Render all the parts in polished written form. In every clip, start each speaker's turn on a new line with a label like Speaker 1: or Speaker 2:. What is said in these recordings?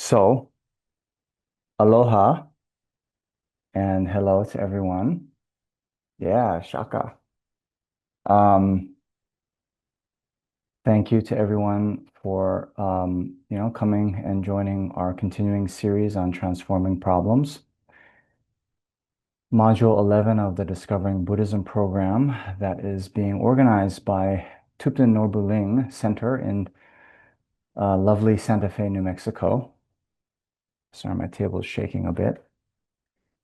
Speaker 1: So, aloha and hello to everyone. Yeah, shaka. Um, Thank you to everyone for coming and joining our continuing series on transforming problems. Module 11 of the Discovering Buddhism program that is being organized by Thupten Norbuling Center in lovely Santa Fe, New Mexico. Sorry, my table is shaking a bit.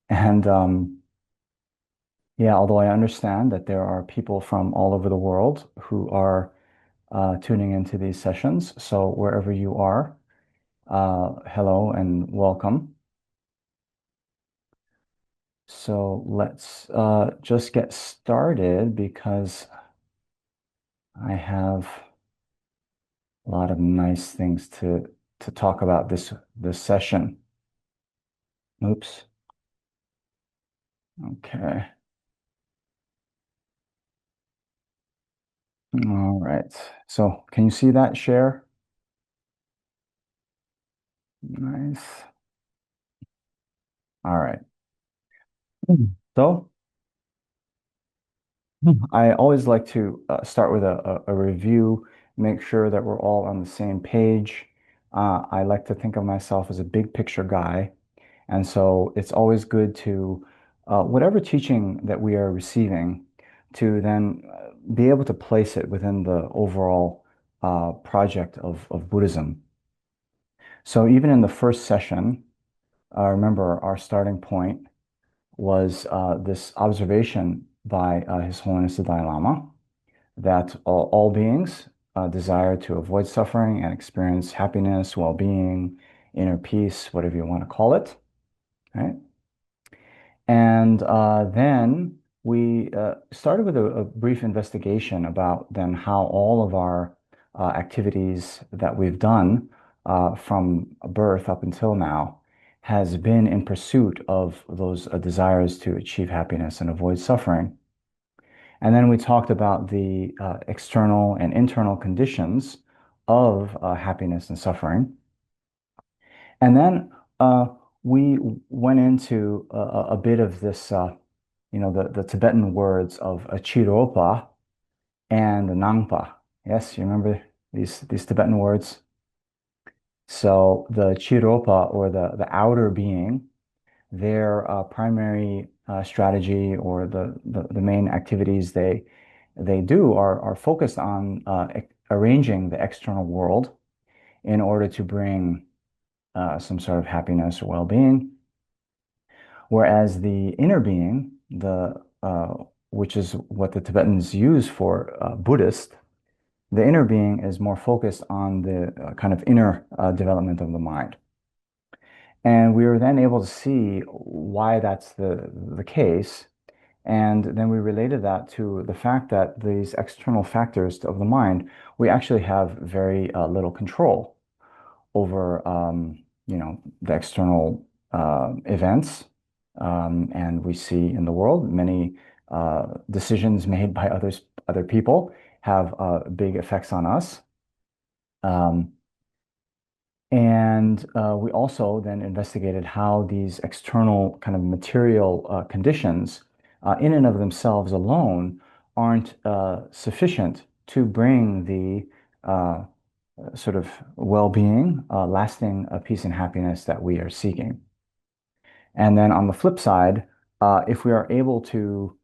Speaker 1: And yeah, although I understand that there are people from all over the world who are tuning into these sessions. So wherever you are, hello and welcome. So let's just get started because I have a lot of nice things to talk about this session. Oops. Okay. All right. So can you see that share? Nice. All right. So I always like to start with a review, make sure that we're all on the same page. I like to think of myself as a big picture guy. And so it's always good to, whatever teaching that we are receiving, to then be able to place it within the overall project of Buddhism. So even in the first session, remember our starting point was this observation by His Holiness the Dalai Lama that all beings desire to avoid suffering and experience happiness, well-being, inner peace, whatever you want to call it, right? And then we started with a brief investigation about then how all of our activities that we've done from birth up until now has been in pursuit of those desires to achieve happiness and avoid suffering. And then we talked about the external and internal conditions of happiness and suffering. And then we went into a bit of this, the Tibetan words of Chiropa and Nangpa. Yes, you remember these Tibetan words? So the Chiropa, or the outer being, their primary strategy, or the main activities they do are focused on arranging the external world in order to bring some sort of happiness or well-being. Whereas the inner being, the which is what the Tibetans use for Buddhist, the inner being is more focused on the kind of inner development of the mind. And we were then able to see why that's the case. And then we related that to the fact that these external factors of the mind, we actually have very little control over, the external events. And we see in the world many decisions made by other people have big effects on us. Um, and we also then investigated how these external kind of material conditions, in and of themselves alone, aren't sufficient to bring the sort of well-being, lasting peace and happiness that we are seeking. And then on the flip side, if we are able to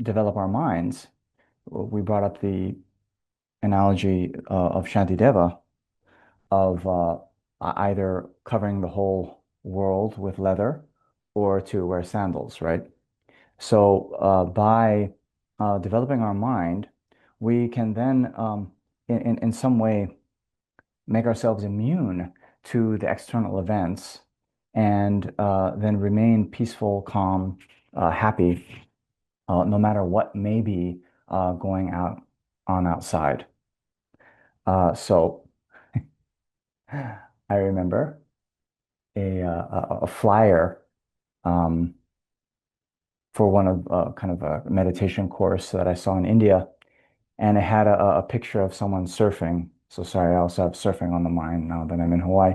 Speaker 1: develop our minds, we brought up the analogy of Shantideva, of either covering the whole world with leather or to wear sandals, right? So by developing our mind, we can then, in some way, make ourselves immune to the external events and then remain peaceful, calm, happy, no matter what may be going on outside. So I remember a flyer um, for one of kind of a meditation course that I saw in India, and it had a picture of someone surfing. So sorry, I also have surfing on the mind now that I'm in Hawaii.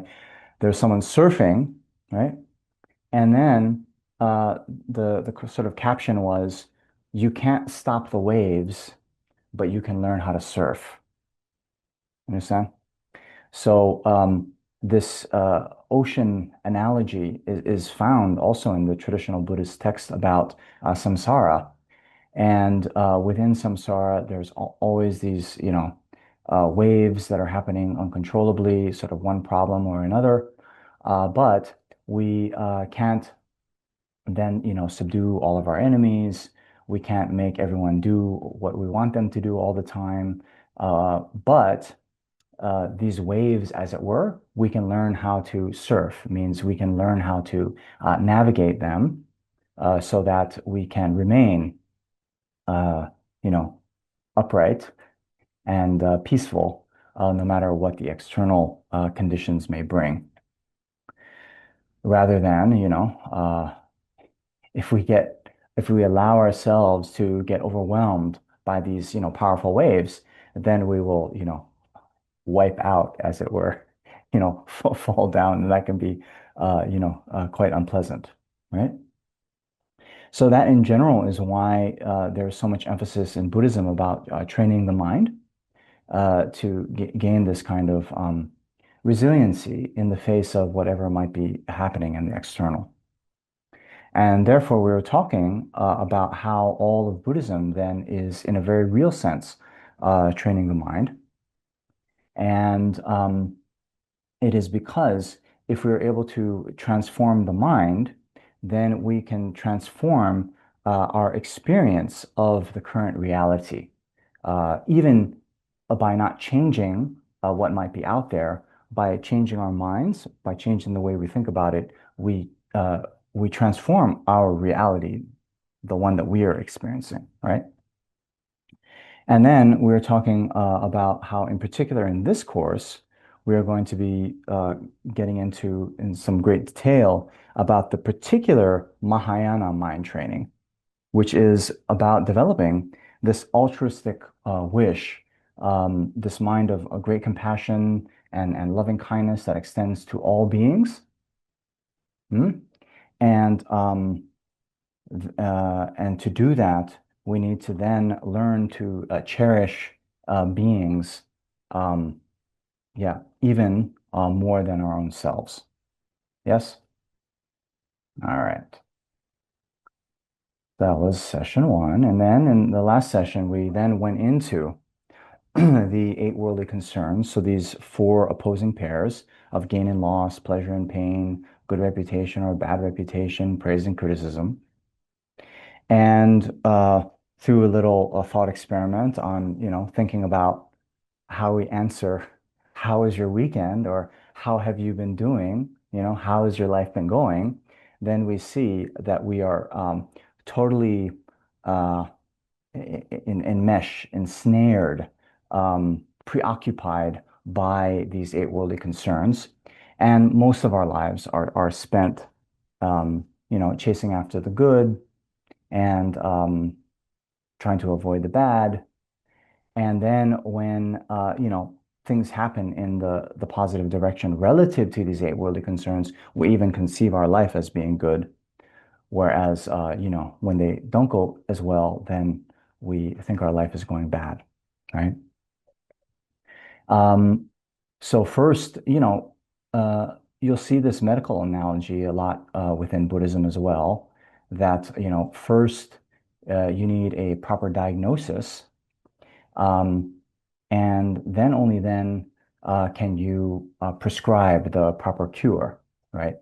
Speaker 1: there's someone surfing, right? And then the sort of caption was, "You can't stop the waves, but you can learn how to surf." Understand? So this ocean analogy is found also in the traditional Buddhist text about samsara. And within samsara, there's always these, waves that are happening uncontrollably, sort of one problem or another. But we can't then, subdue all of our enemies. We can't make everyone do what we want them to do all the time. But these waves, as it were, we can learn how to surf. Means we can learn how to navigate them so that we can remain, uh, you know, upright and peaceful, no matter what the external conditions may bring. Rather than, if we get, if we allow ourselves to get overwhelmed by these, powerful waves, then we will, wipe out, as it were, fall down, and that can be, quite unpleasant, right? So that in general is why there's so much emphasis in Buddhism about training the mind to gain this kind of resiliency in the face of whatever might be happening in the external. And therefore, we were talking about how all of Buddhism then is, in a very real sense, training the mind. And it is because if we're able to transform the mind, then we can transform our experience of the current reality. Even by not changing what might be out there, by changing our minds, by changing the way we think about it, we transform our reality, the one that we are experiencing, right? And then we're talking about how, in particular, in this course, we are going to be getting into in some great detail about the particular Mahayana mind training, which is about developing this altruistic wish, this mind of a great compassion and loving kindness that extends to all beings. Mm? And and to do that, we need to then learn to cherish beings, um, yeah, even more than our own selves. Yes? All right. That was session one. And then in the last session, we then went into the eight worldly concerns. So these four opposing pairs of gain and loss, pleasure and pain, good reputation or bad reputation, praise and criticism. And through a little thought experiment on, thinking about how we answer, how is your weekend, or how have you been doing? How has your life been going? Then we see that we are totally uh, ensnared, preoccupied by these eight worldly concerns. And most of our lives are spent, chasing after the good and trying to avoid the bad. And then when things happen in the positive direction relative to these eight worldly concerns, we even conceive our life as being good. Whereas when they don't go as well, then we think our life is going bad, right? Um, so first, you'll see this medical analogy a lot within Buddhism as well, that, first you need a proper diagnosis. Um, and then only then can you prescribe the proper cure, right?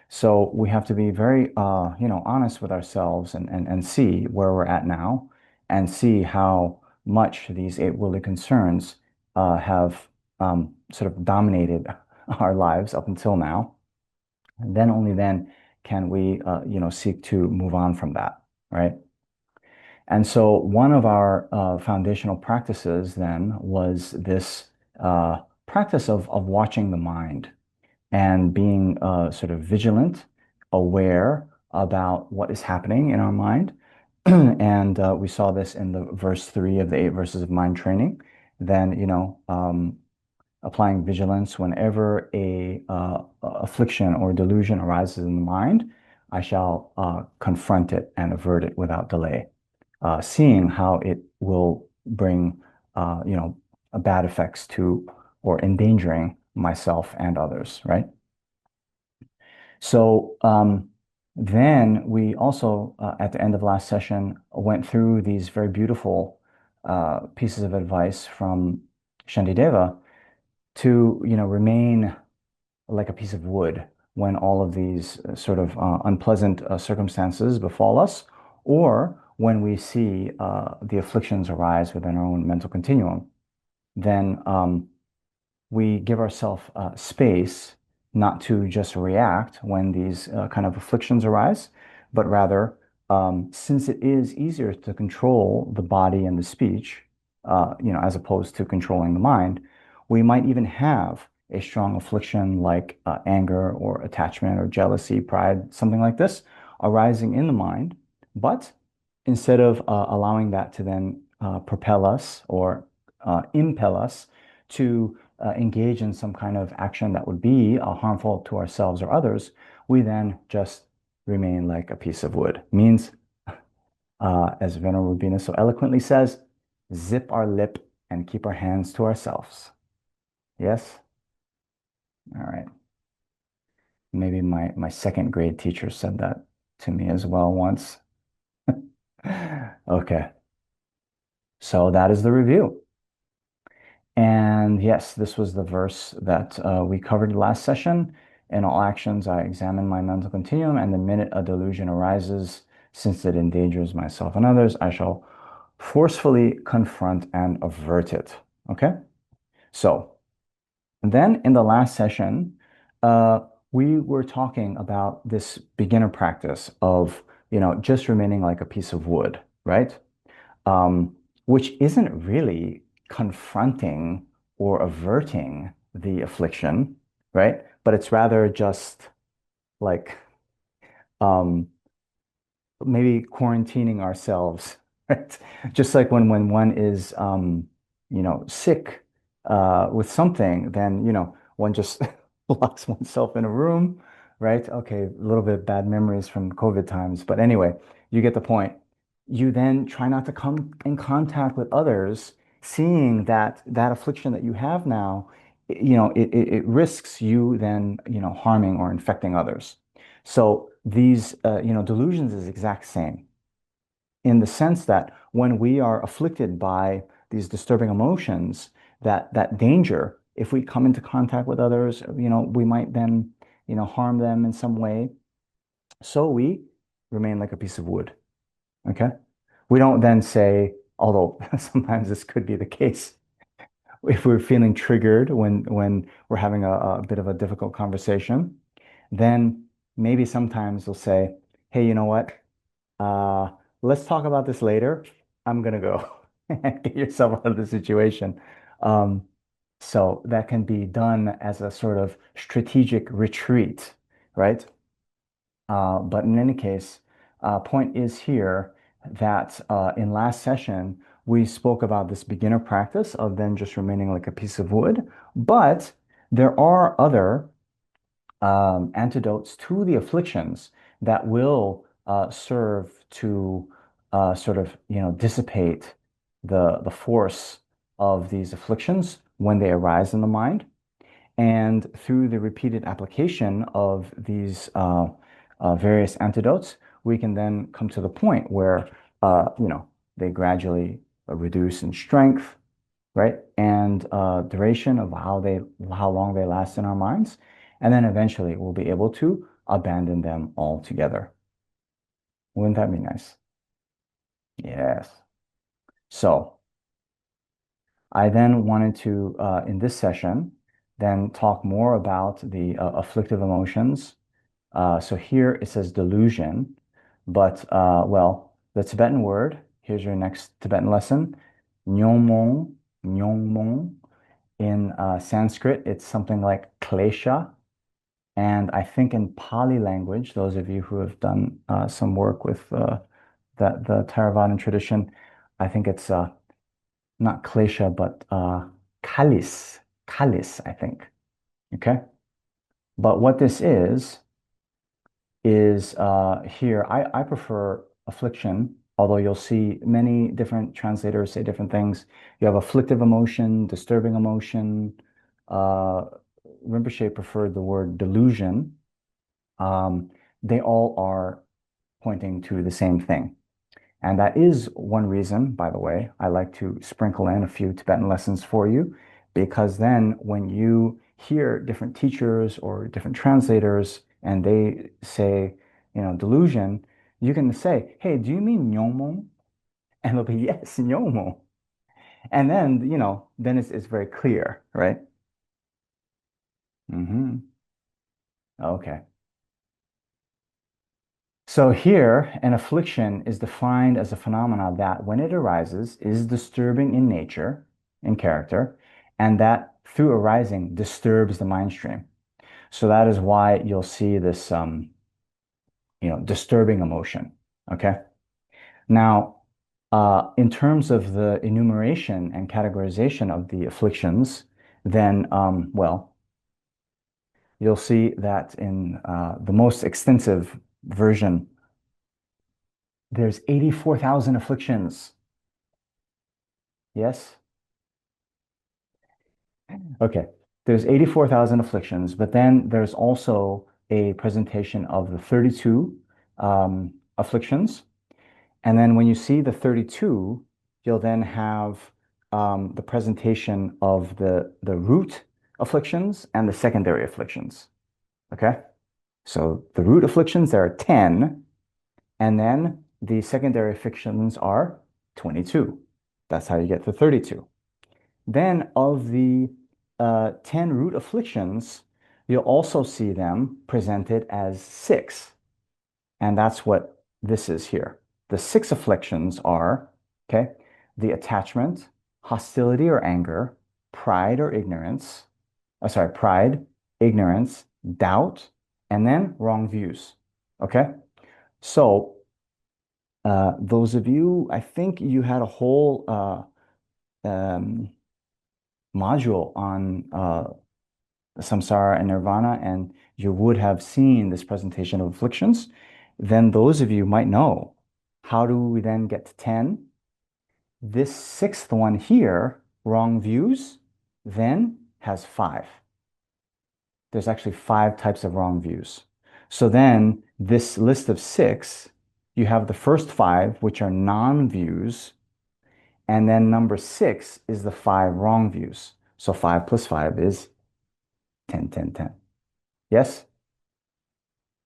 Speaker 1: So we have to be very, honest with ourselves and see where we're at now and see how much these eight worldly concerns have sort of dominated our lives up until now. And then only then can we, seek to move on from that, right? And so one of our foundational practices then was this practice of watching the mind and being sort of vigilant, aware about what is happening in our mind. And we saw this in the verse three of the eight verses of mind training. Then, applying vigilance whenever a affliction or delusion arises in the mind. I shall confront it and avert it without delay, seeing how it will bring, bad effects to or endangering myself and others, right? So then we also, at the end of last session, went through these very beautiful pieces of advice from Shantideva to, remain like a piece of wood when all of these sort of unpleasant circumstances befall us, or when we see the afflictions arise within our own mental continuum. Then we give ourselves space not to just react when these kind of afflictions arise, but rather, since it is easier to control the body and the speech, as opposed to controlling the mind, we might even have a strong affliction like anger or attachment or jealousy, pride, something like this, arising in the mind. But instead of allowing that to then propel us or impel us to engage in some kind of action that would be harmful to ourselves or others, we then just remain like a piece of wood. Means, as Venerable Rubina so eloquently says, zip our lip and keep our hands to ourselves. Yes? All right. Maybe my second grade teacher said that to me as well once. Okay. So that is the review. And yes, this was the verse that we covered last session. In all actions, I examine my mental continuum, and the minute a delusion arises, since it endangers myself and others, I shall forcefully confront and avert it. Okay? So then in the last session, uh, we were talking about this beginner practice of, just remaining like a piece of wood, right? Which isn't really confronting or averting the affliction, right? But it's rather just like um, maybe quarantining ourselves, right? Just like when one is, sick with something, then, one just locks oneself in a room, right? Okay, a little bit bad memories from COVID times, but anyway, you get the point. You then try not to come in contact with others, seeing that that affliction that you have now, it risks you then, harming or infecting others. So these, delusions is exact same in the sense that when we are afflicted by these disturbing emotions, that danger, if we come into contact with others, we might then, harm them in some way. So we remain like a piece of wood. Okay. We don't then say, although sometimes this could be the case, if we're feeling triggered when we're having a bit of a difficult conversation, then maybe sometimes we'll say, hey, you know what? Uh, let's talk about this later. I'm gonna go and get yourself out of the situation. Um, so that can be done as a sort of strategic retreat, right? But in any case, point is here that in last session, we spoke about this beginner practice of then just remaining like a piece of wood. But there are other antidotes to the afflictions that will serve to sort of, dissipate the force of these afflictions when they arise in the mind. And through the repeated application of these various antidotes, we can then come to the point where, they gradually reduce in strength, right? And duration of how long they last in our minds. And then eventually we'll be able to abandon them altogether. Wouldn't that be nice? Yes. So I then wanted to, in this session, then talk more about the afflictive emotions. So here it says delusion, but well, the Tibetan word, here's your next Tibetan lesson, nyongmong, nyongmong. In Sanskrit, it's something like klesha. And I think in Pali language, those of you who have done some work with the Theravadan tradition, I think it's not klesha, but kalis. callous, I think. Okay. But what this is here, I prefer affliction, although you'll see many different translators say different things. You have afflictive emotion, disturbing emotion. Uh, Rinpoche preferred the word delusion. Um, they all are pointing to the same thing. And that is one reason, by the way, I like to sprinkle in a few Tibetan lessons for you, because then when you hear different teachers or different translators and they say, delusion, you can say, hey, do you mean nyomo? And they'll be, yes, nyomo. And then, then it's very clear, right? Okay. So here, an affliction is defined as a phenomena that, when it arises, is disturbing in nature, in character, and that through arising disturbs the mind stream. So that is why you'll see this, disturbing emotion. Okay. Now, in terms of the enumeration and categorization of the afflictions, then, well, you'll see that in the most extensive version, there's 84,000 afflictions. Yes. Okay. There's 84,000 afflictions, but then there's also a presentation of the 32 afflictions. And then when you see the 32, you'll then have the presentation of the root afflictions and the secondary afflictions. Okay. So the root afflictions, there are 10, and then the secondary afflictions are 22. That's how you get to 32. Then of the 10 root afflictions, you'll also see them presented as six. And that's what this is here. The six afflictions are, okay, the attachment, hostility or anger, pride or ignorance, pride, ignorance, doubt, and then wrong views. Okay. So those of you, I think you had a whole um, module on samsara and nirvana, and you would have seen this presentation of afflictions, then those of you might know, how do we then get to 10? This sixth one here, wrong views, then has five. There's actually five types of wrong views. So then this list of six, you have the first five, which are non-views, and then number six is the five wrong views. So 5 plus 5 is 10, 10, 10. Yes?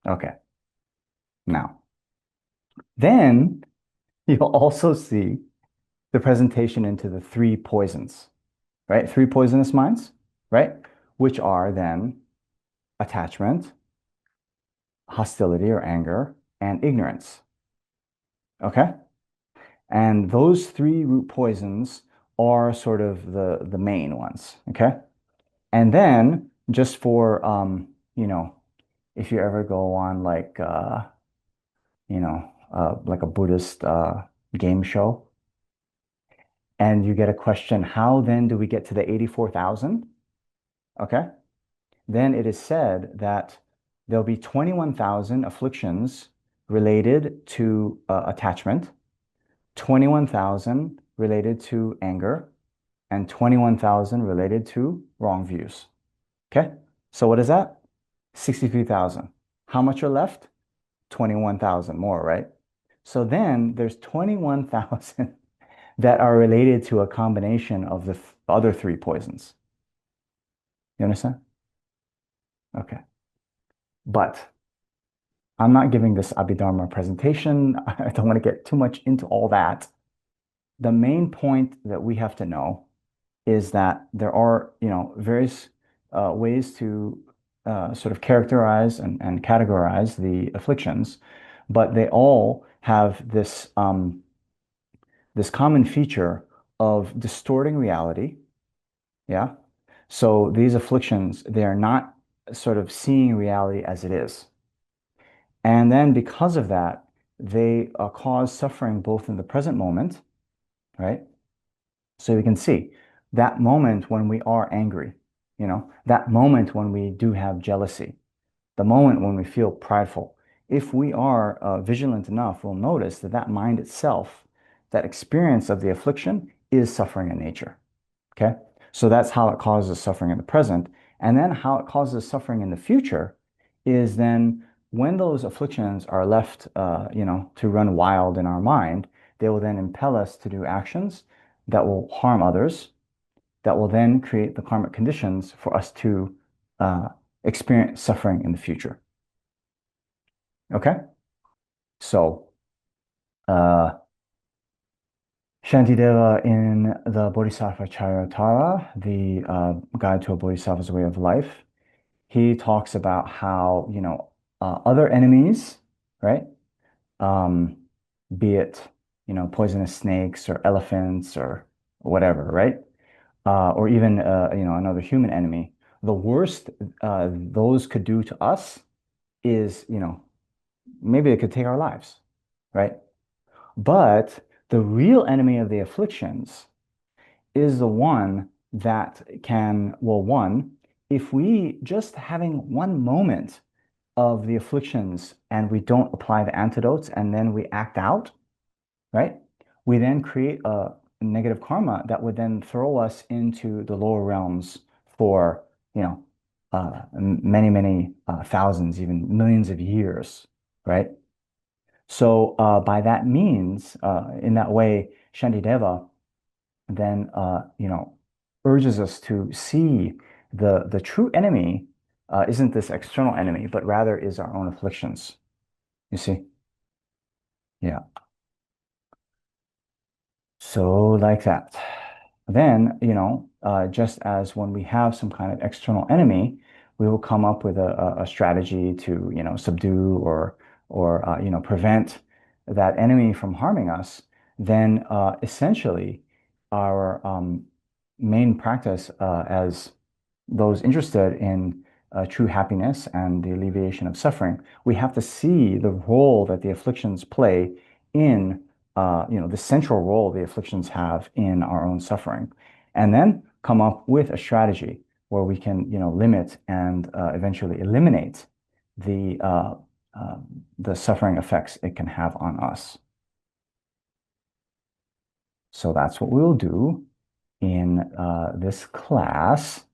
Speaker 1: Okay. Now, then you'll also see the presentation into the three poisons, right? Three poisonous minds, right? Which are then attachment, hostility or anger, and ignorance. Okay? And those three root poisons are sort of the main ones. Okay? And then just for if you ever go on like a Buddhist game show, and you get a question, how then do we get to the 84,000? Okay. Then it is said that there'll be 21,000 afflictions related to attachment, 21,000 related to anger, and 21,000 related to wrong views. Okay. So what is that? 63,000. How much are left? 21,000 more, right? So then there's 21,000 that are related to a combination of the other three poisons. You understand? Okay. But I'm not giving this Abhidharma presentation. I don't want to get too much into all that. The main point that we have to know is that there are, various ways to sort of characterize and categorize the afflictions, but they all have this common feature of distorting reality. Yeah. So these afflictions, they are not sort of seeing reality as it is. And then because of that, they cause suffering both in the present moment, right? So we can see that moment when we are angry. that moment when we do have jealousy, the moment when we feel prideful. If we are vigilant enough, we'll notice that that mind itself, that experience of the affliction, is suffering in nature. Okay? So that's how it causes suffering in the present. And then how it causes suffering in the future is then when those afflictions are left, to run wild in our mind, they will then impel us to do actions that will harm others, that will then create the karmic conditions for us to uh, experience suffering in the future. Okay? So, uh, Shantideva in the Bodhisattva Charyottara, the Guide to a Bodhisattva's Way of Life, he talks about how, other enemies, right? Um, be it, poisonous snakes or elephants or whatever, right? Or even, another human enemy. The worst those could do to us is, maybe they could take our lives, right? But the real enemy of the afflictions is the one that can, well, one, if we just having one moment of the afflictions and we don't apply the antidotes and then we act out, right? We then create a negative karma that would then throw us into the lower realms for, many, many thousands, even millions of years, right? So by that means, in that way, Shantideva then urges us to see the true enemy isn't this external enemy, but rather is our own afflictions. You see? Yeah. So like that. Then, just as when we have some kind of external enemy, we will come up with a strategy to, subdue or prevent that enemy from harming us. Then, essentially, our main practice as those interested in true happiness and the alleviation of suffering, we have to see the role that the afflictions play in, the central role the afflictions have in our own suffering, and then come up with a strategy where we can, limit and eventually eliminate the uh, the suffering effects it can have on us. So that's what we'll do in this class.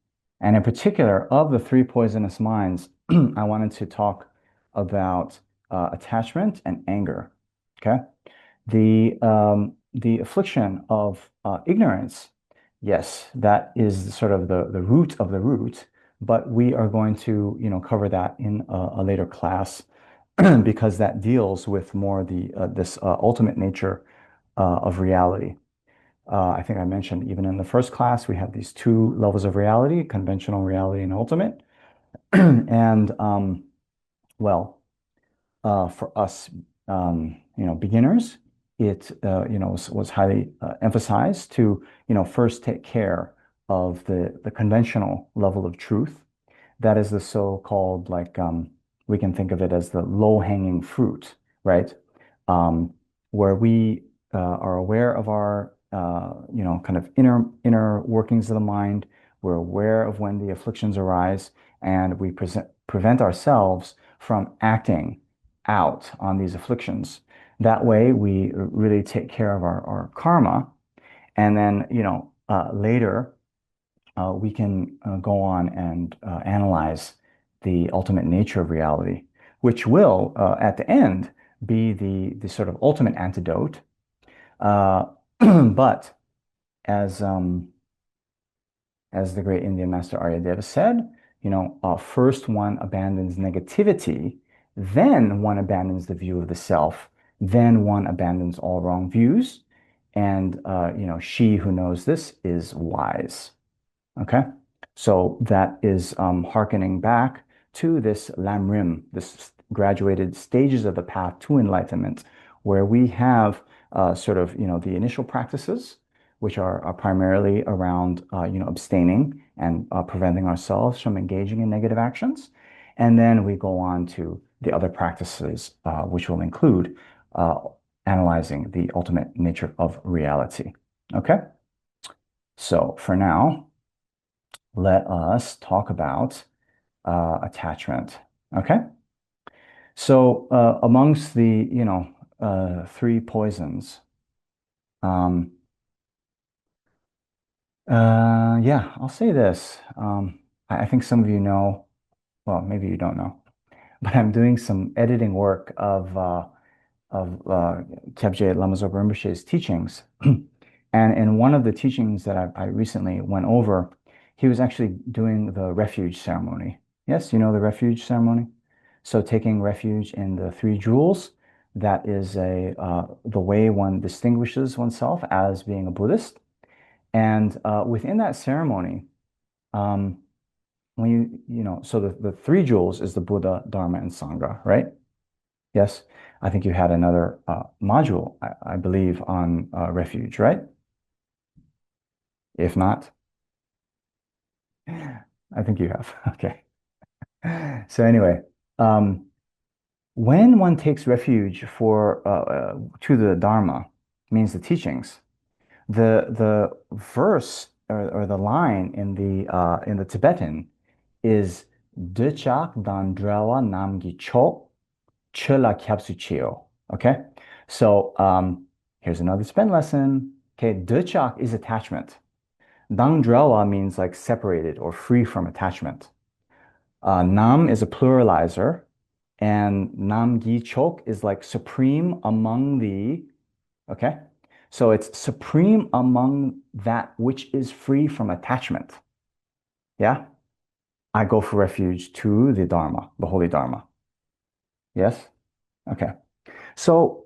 Speaker 1: And in particular, of the three poisonous minds, I wanted to talk about attachment and anger. Okay. The affliction of ignorance, yes, that is sort of the root of the root, but we are going to, cover that in a later class because that deals with more the this ultimate nature of reality. I think I mentioned even in the first class, we have these two levels of reality, conventional reality and ultimate. And well, for us, beginners, it, was highly emphasized to, first take care of the conventional level of truth. That is the so-called, like, we can think of it as the low-hanging fruit, right? Um, where we are aware of our, kind of inner workings of the mind. We're aware of when the afflictions arise, and we prevent ourselves from acting out on these afflictions. That way, we really take care of our karma, and then, later we can go on and analyze the ultimate nature of reality, which will, at the end, be the sort of ultimate antidote. Uh, but as as the great Indian master Aryadeva said, first one abandons negativity, then one abandons the view of the self, then one abandons all wrong views, and she who knows this is wise. Okay, so that is hearkening back to this Lamrim, this graduated stages of the path to enlightenment, where we have sort of the initial practices, which are primarily around abstaining and preventing ourselves from engaging in negative actions, and then we go on to the other practices, which will include uh, analyzing the ultimate nature of reality. Okay, so for now. let us talk about attachment. Okay? So amongst the, three poisons, um, yeah, I'll say this. I think some of you know, well, maybe you don't know, but I'm doing some editing work of Kyabje Lama Zopa Rinpoche's teachings. And in one of the teachings that I recently went over, he was actually doing the refuge ceremony. Yes, you know the refuge ceremony? So taking refuge in the three jewels, that is the way one distinguishes oneself as being a Buddhist. And within that ceremony, um, when so the three jewels is the Buddha, Dharma, and Sangha, right? Yes, I think you had another module, I believe, on refuge, right? If not, I think you have. Okay. So anyway, um, when one takes refuge for to the Dharma, means the teachings, the verse or the line in the Tibetan is Dechak Dandrawa Namgi Cho Chila Kyapsu Chio. Okay, so here's another spin lesson. Okay, Dechak is attachment. Dangdrawa means like separated or free from attachment. Nam is a pluralizer, and Nam Gi Chok is like supreme among the, okay? So it's supreme among that which is free from attachment. Yeah? I go for refuge to the Dharma, the Holy Dharma. Yes? Okay. So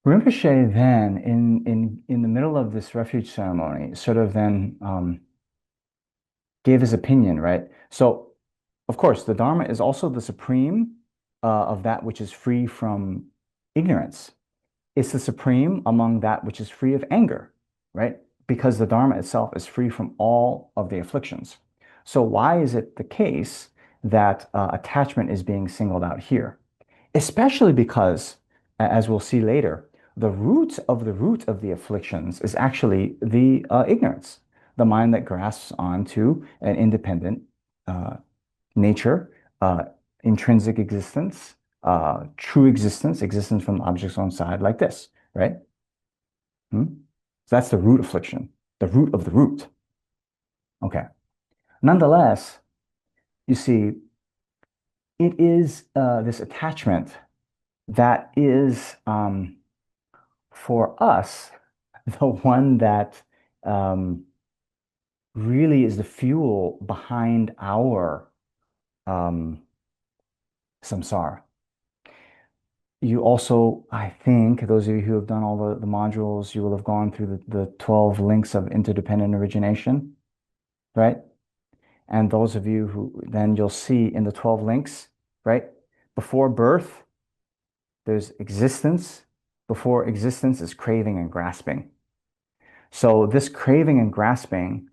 Speaker 1: Rinpoche then, in the middle of this refuge ceremony, sort of then gave his opinion, right? So, of course, the Dharma is also the supreme of that which is free from ignorance. It's the supreme among that which is free of anger, right? Because the Dharma itself is free from all of the afflictions. So, why is it the case that attachment is being singled out here? Especially because, as we'll see later, the root of the afflictions is actually the ignorance, the mind that grasps onto an independent uh, nature, uh, intrinsic existence, true existence, existence from the object's own side, like this, right? Hmm? So that's the root affliction, the root of the root. Okay. Nonetheless, you see, it is this attachment that is for us the one that um, really is the fuel behind our um, samsara. You also, I think, those of you who have done all the modules, you will have gone through the 12 links of interdependent origination, right? And those of you who then you'll see in the 12 links, right? Before birth, there's existence. Before existence is craving and grasping. So this craving and grasping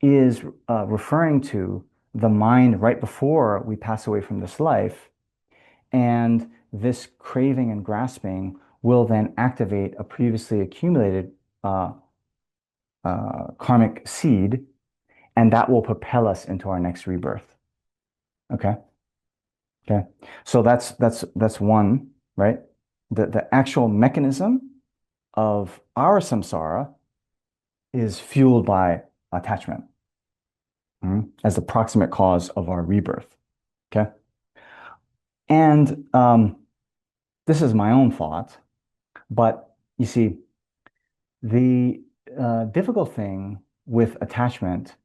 Speaker 1: is referring to the mind right before we pass away from this life. And this craving and grasping will then activate a previously accumulated uh, karmic seed, and that will propel us into our next rebirth. Okay. Okay. So that's one, right? The actual mechanism of our samsara is fueled by attachment, as the proximate cause of our rebirth. Okay. And this is my own thought, but you see, the difficult thing with attachment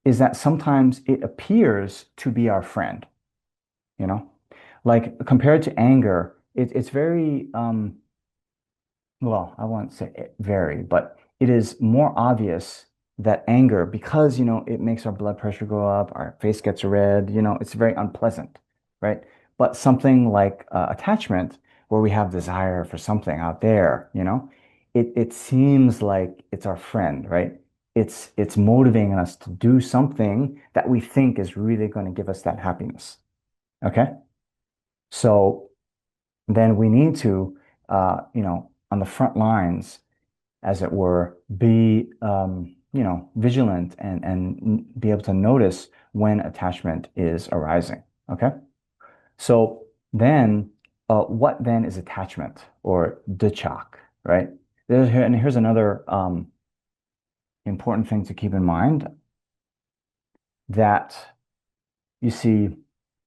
Speaker 1: is that sometimes it appears to be our friend, you know? Like compared to anger, it's very, well, I won't say it very, but it is more obvious that anger, because, it makes our blood pressure go up, our face gets red, it's very unpleasant, right? But something like attachment, where we have desire for something out there, it seems like it's our friend, right? It's motivating us to do something that we think is really going to give us that happiness. Okay? So then we need to, on the front lines, as it were, be vigilant and be able to notice when attachment is arising. Okay. So then, what then is attachment or dukkha, right? And here's another important thing to keep in mind that you see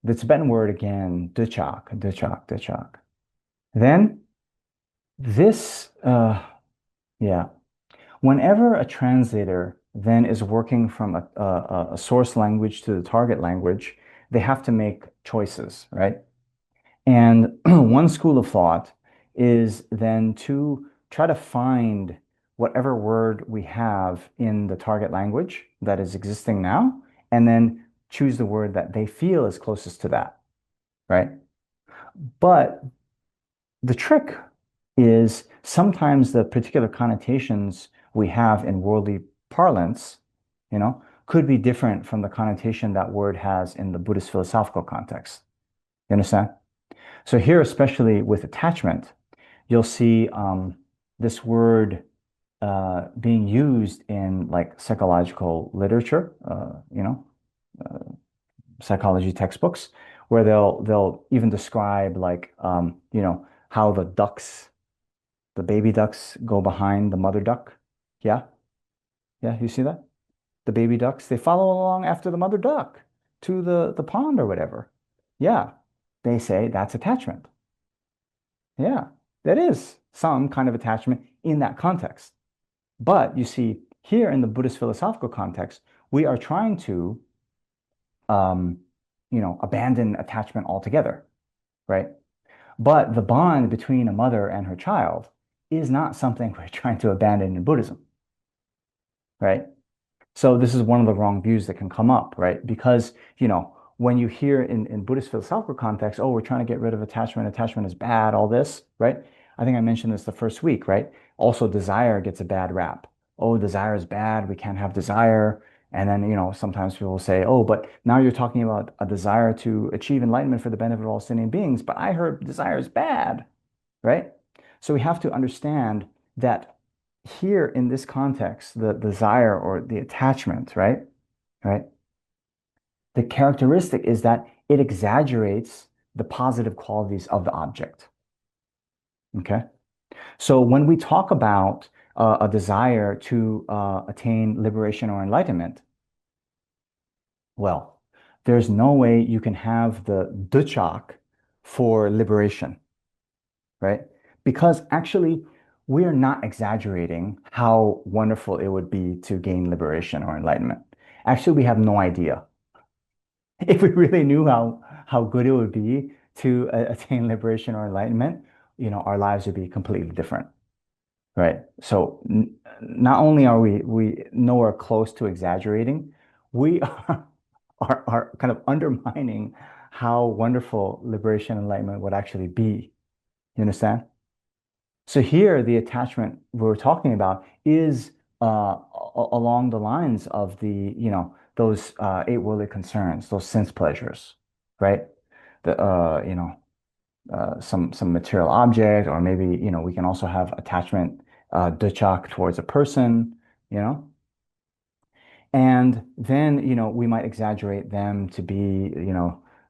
Speaker 1: the Tibetan word again, dukkha, dukkha, dukkha. Then this, yeah, whenever a translator then is working from a source language to the target language, they have to make choices, right? And one school of thought is then to try to find whatever word we have in the target language that is existing now, and then choose the word that they feel is closest to that, right? But the trick is sometimes the particular connotations we have in worldly parlance, could be different from the connotation that word has in the Buddhist philosophical context. You understand? So here, especially with attachment, you'll see this word being used in like psychological literature, uh, psychology textbooks, where they'll even describe like how the baby ducks go behind the mother duck. Yeah, yeah, you see that? The baby ducks, they follow along after the mother duck to the pond or whatever. Yeah, they say that's attachment. Yeah, that is some kind of attachment in that context. But you see, here in the Buddhist philosophical context, we are trying to, um, abandon attachment altogether, right? But the bond between a mother and her child is not something we're trying to abandon in Buddhism, right? So this is one of the wrong views that can come up, right? Because, when you hear in Buddhist philosophical context, oh, we're trying to get rid of attachment, attachment is bad, all this, right? I think I mentioned this the first week, right? Also, desire gets a bad rap. Oh, desire is bad, we can't have desire. And then, sometimes people will say, oh, but now you're talking about a desire to achieve enlightenment for the benefit of all sentient beings, but I heard desire is bad, right? So we have to understand that here in this context, the desire or the attachment, right? Right? The characteristic is that it exaggerates the positive qualities of the object. Okay. So when we talk about a desire to attain liberation or enlightenment, well, there's no way you can have the duchak for liberation, right? Because actually, we are not exaggerating how wonderful it would be to gain liberation or enlightenment. Actually, we have no idea. If we really knew how good it would be to attain liberation or enlightenment, our lives would be completely different, right? So n not only are we nowhere close to exaggerating, we are kind of undermining how wonderful liberation and enlightenment would actually be. You understand? So here, the attachment we're talking about is along the lines of those eight worldly concerns, those sense pleasures, right? The some material object, or maybe we can also have attachment, duchak towards a person, you know, and then we might exaggerate them to be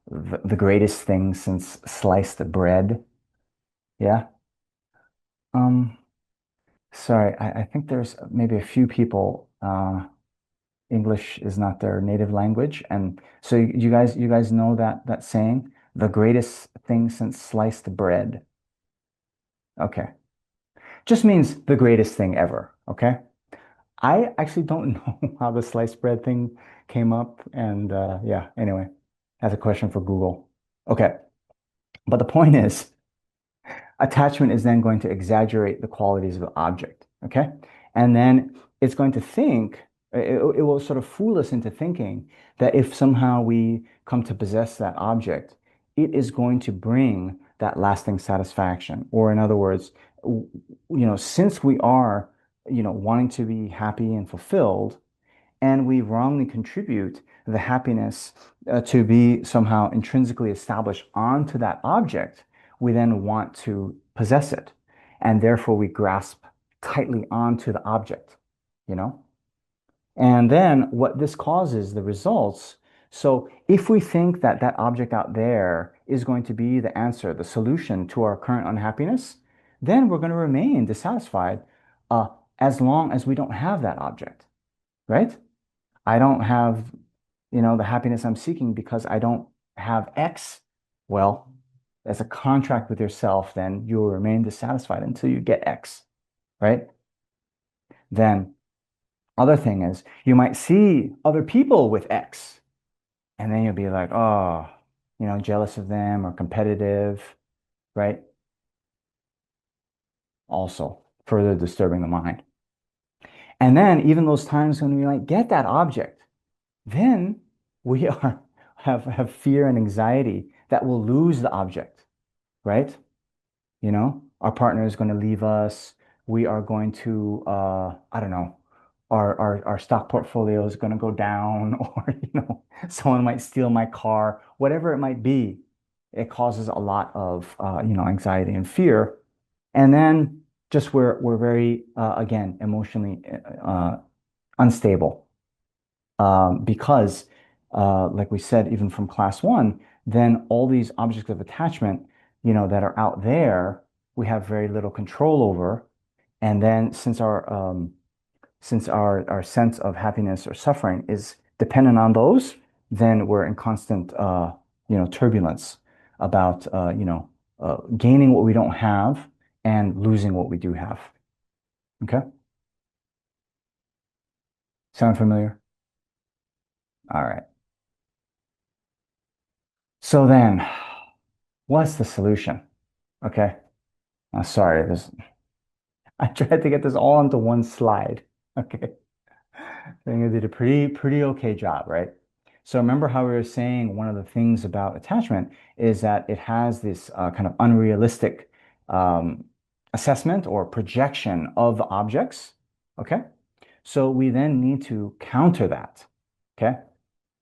Speaker 1: the greatest thing since sliced bread. Yeah. Um. Sorry, I think there's maybe a few people, English is not their native language. And so you guys know that saying, the greatest thing since sliced bread. Okay. Just means the greatest thing ever. Okay. I actually don't know how the sliced bread thing came up. And yeah, anyway, that's a question for Google. Okay. But the point is, attachment is then going to exaggerate the qualities of the object, okay? And then it's going to think, it will sort of fool us into thinking that if somehow we come to possess that object, it is going to bring that lasting satisfaction. Or in other words, since we are, wanting to be happy and fulfilled, and we wrongly contribute the happiness to be somehow intrinsically established onto that object, we then want to possess it. And therefore, we grasp tightly onto the object, you know? And then what this causes, the results. So if we think that that object out there is going to be the answer, the solution to our current unhappiness, then we're going to remain dissatisfied uh, as long as we don't have that object, right? I don't have, the happiness I'm seeking because I don't have X. Well, as a contract with yourself, then you will remain dissatisfied until you get X, right? Then other thing is you might see other people with X, and then you'll be like, oh, jealous of them or competitive, right? Also further disturbing the mind. And then even those times when we might get that object, then we are have fear and anxiety that we'll lose the object, right? Our partner is going to leave us. We are going to, I don't know, our stock portfolio is going to go down, or, someone might steal my car, whatever it might be. It causes a lot of, anxiety and fear. And then just we're very, again, emotionally unstable because, like we said, even from class one, then all these objects of attachment, that are out there, we have very little control over. And then since our sense of happiness or suffering is dependent on those, then we're in constant, turbulence about, gaining what we don't have and losing what we do have. Okay, sound familiar? All right. So then, what's the solution? Okay. Sorry, I tried to get this all onto one slide. Okay. I think I did a pretty okay job, right? So remember how we were saying one of the things about attachment is that it has this kind of unrealistic um, assessment or projection of the objects. Okay. So we then need to counter that. Okay.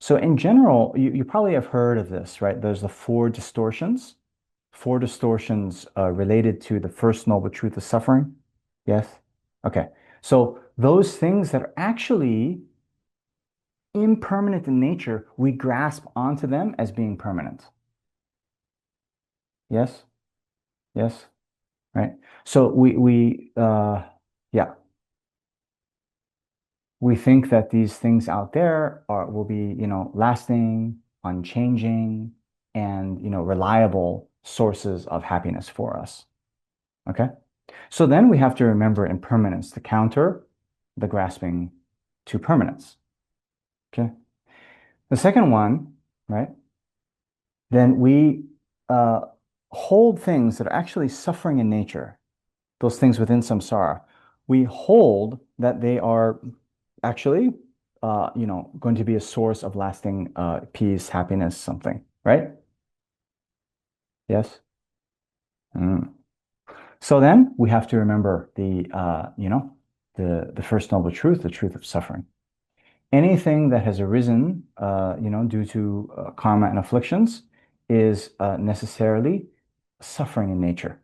Speaker 1: So in general, you probably have heard of this, right? There's the four distortions related to the first noble truth of suffering. Yes? Okay. So those things that are actually impermanent in nature, we grasp onto them as being permanent. Yes? Yes? Right. So yeah, we think that these things out there will be, lasting, unchanging, and, reliable sources of happiness for us. Okay. So then we have to remember impermanence to counter the grasping to permanence. Okay. The second one, right? Then we uh, hold things that are actually suffering in nature, those things within samsara. We hold that they are actually, going to be a source of lasting peace, happiness, something, right? Yes. Mm. So then we have to remember the first noble truth, the truth of suffering. Anything that has arisen, due to karma and afflictions is necessarily suffering in nature.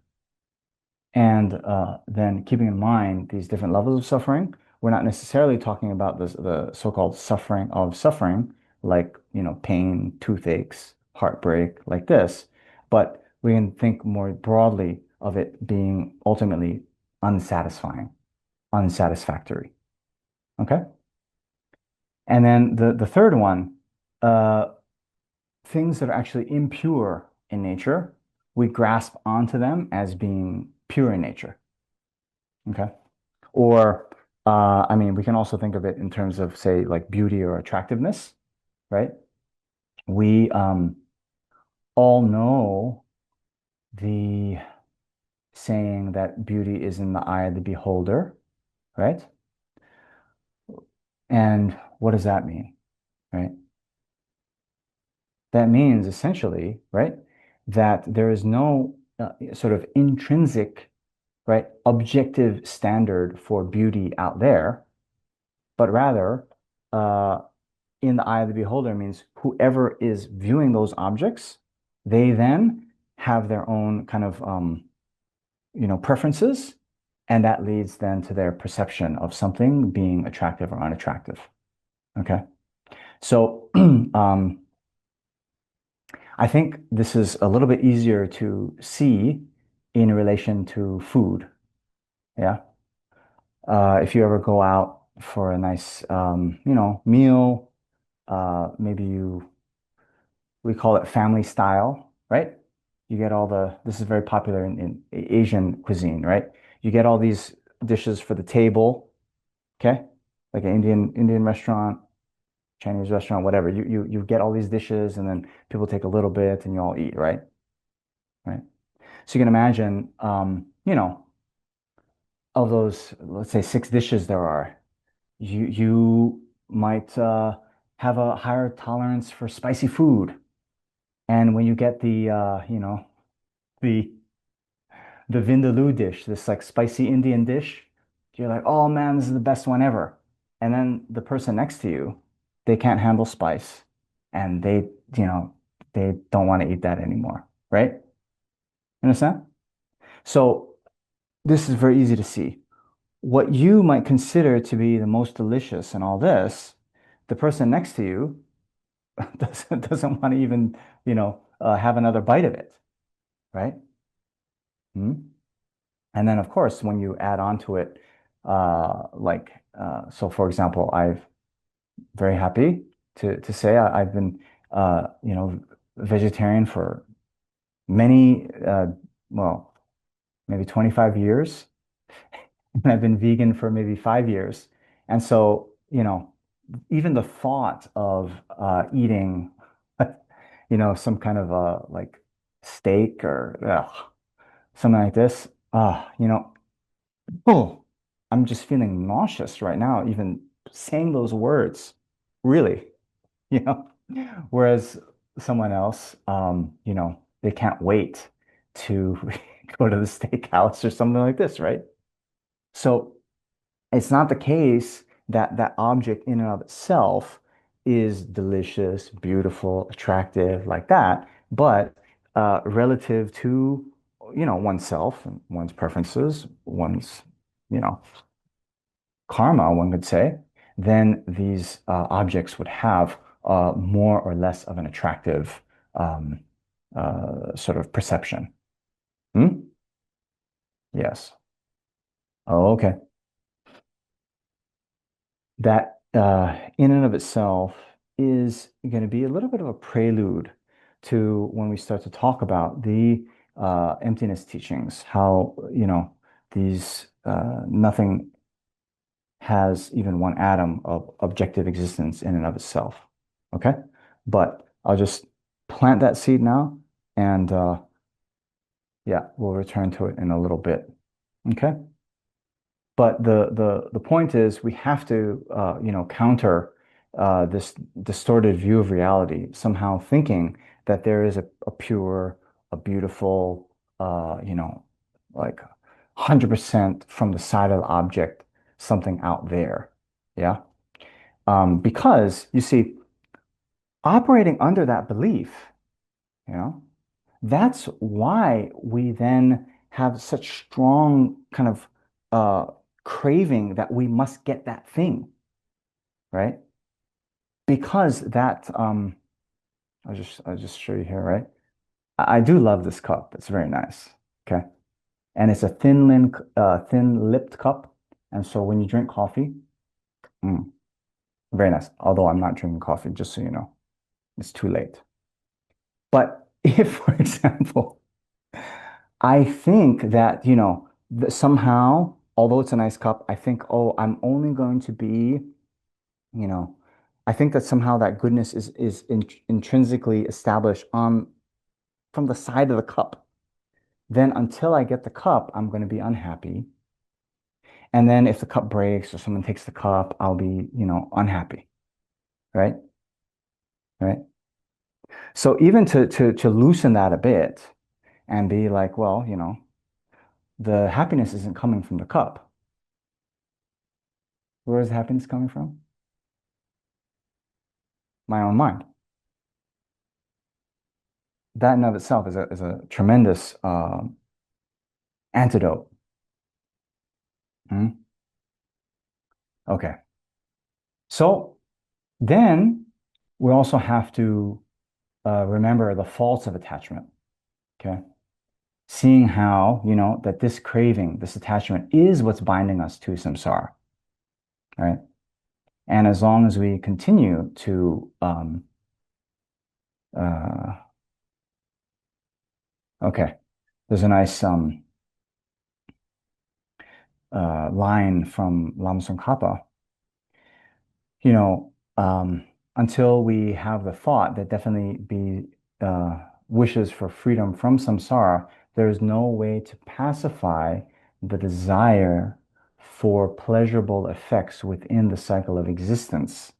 Speaker 1: And then keeping in mind these different levels of suffering, we're not necessarily talking about the so-called suffering, like, pain, toothaches, heartbreak, like this, but we can think more broadly of it being ultimately unsatisfying, unsatisfactory. Okay? And then the third one, uh, things that are actually impure in nature, we grasp onto them as being pure in nature. Okay. Or, I mean, we can also think of it in terms of, say, like beauty or attractiveness, right? We all know the saying that beauty is in the eye of the beholder, right? And what does that mean, right? That means essentially, right, that there is no sort of intrinsic, right, objective standard for beauty out there, but rather, uh, in the eye of the beholder means whoever is viewing those objects, they then have their own kind of, preferences, and that leads then to their perception of something being attractive or unattractive. Okay. So I think this is a little bit easier to see in relation to food. Yeah. If you ever go out for a nice, meal, maybe we call it family style, right? You get all this is very popular in Asian cuisine, right? You get all these dishes for the table, okay? Like an Indian restaurant, Chinese restaurant, whatever. You get all these dishes and then people take a little bit and you all eat, right? Right. So you can imagine, of those, let's say 6 dishes there are, you might have a higher tolerance for spicy food. And when you get the the vindaloo dish, this like spicy Indian dish, you're like, oh man, this is the best one ever. And then the person next to you, they can't handle spice, and you know, they don't want to eat that anymore, right? Understand? So this is very easy to see. What you might consider to be the most delicious in all this, the person next to you doesn't want to even, have another bite of it, right? Hmm. And then, of course, when you add on to it, so for example, I've very happy to say I've been, vegetarian for many, well, maybe 25 years, and I've been vegan for maybe 5 years. And so, even the thought of eating, some kind of like steak or something like this, oh, I'm just feeling nauseous right now, even saying those words, really, you know. Whereas someone else, they can't wait to go to the steakhouse or something like this, right? So it's not the case that that object in and of itself is delicious, beautiful, attractive, like that, but relative to, oneself and one's preferences, one's, you know, karma, one could say, then these objects would have more or less of an attractive um, sort of perception. Hmm? Yes. Oh, okay. That in and of itself is going to be a little bit of a prelude to when we start to talk about the emptiness teachings, how, these nothing has even one atom of objective existence in and of itself. Okay? But I'll just plant that seed now, and yeah, we'll return to it in a little bit. Okay? But the point is we have to counter this distorted view of reality, somehow thinking that there is a pure, a beautiful, like 100% from the side of the object, something out there. Yeah. Because you see, operating under that belief, you know, that's why we then have such strong kind of uh, craving that we must get that thing, right? Because that, I'll just show you here, right? I do love this cup. It's very nice. Okay. And it's a thin-lipped cup. And so when you drink coffee, mm, very nice. Although I'm not drinking coffee, just so you know, it's too late. But if, for example, I think that, somehow, although it's a nice cup, I think, oh, I'm only going to be, you know, I think that somehow that goodness is intrinsically established on from the side of the cup. Then until I get the cup, I'm going to be unhappy. And then if the cup breaks or someone takes the cup, I'll be, unhappy, right? Right. So even to loosen that a bit and be like, well, the happiness isn't coming from the cup. Where is the happiness coming from? My own mind. That in of itself is a tremendous antidote. Hmm? Okay. So Then we also have to remember the faults of attachment. Okay. Seeing how, that this craving, this attachment is what's binding us to samsara, right? And as long as we continue to, uh, okay, there's a nice line from Lama Tsongkhapa, you know, until we have the thought that definitely be wishes for freedom from samsara, there's no way to pacify the desire for pleasurable effects within the cycle of existence.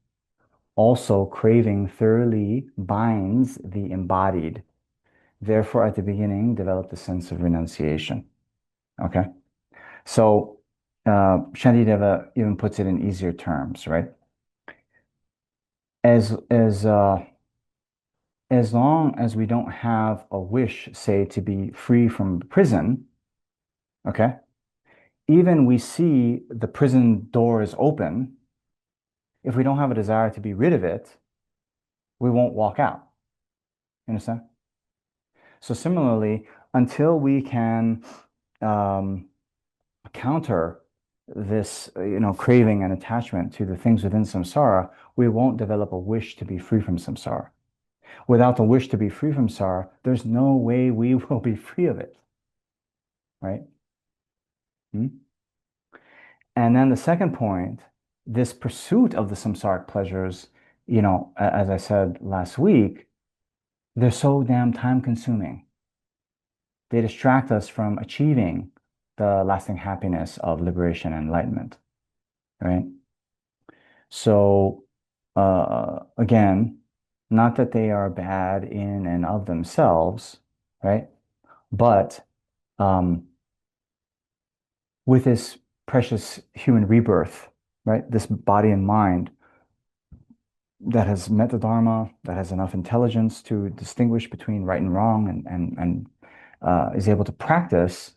Speaker 1: Also, craving thoroughly binds the embodied. Therefore, at the beginning, develop the sense of renunciation. Okay. So, Shantideva even puts it in easier terms, right? As as uh, as long as we don't have a wish, say, to be free from prison, okay, even we see the prison doors open, if we don't have a desire to be rid of it, we won't walk out. You understand? So similarly, until we can um, counter this, craving and attachment to the things within samsara, we won't develop a wish to be free from samsara. Without the wish to be free from samsara, there's no way we will be free of it, right? Hmm? And then the second point, this pursuit of the samsaric pleasures, as I said last week, they're so damn time consuming. They distract us from achieving the lasting happiness of liberation and enlightenment, right? So, again, not that they are bad in and of themselves, right? But um, with this precious human rebirth, right? This body and mind that has met the Dharma, that has enough intelligence to distinguish between right and wrong and is able to practice,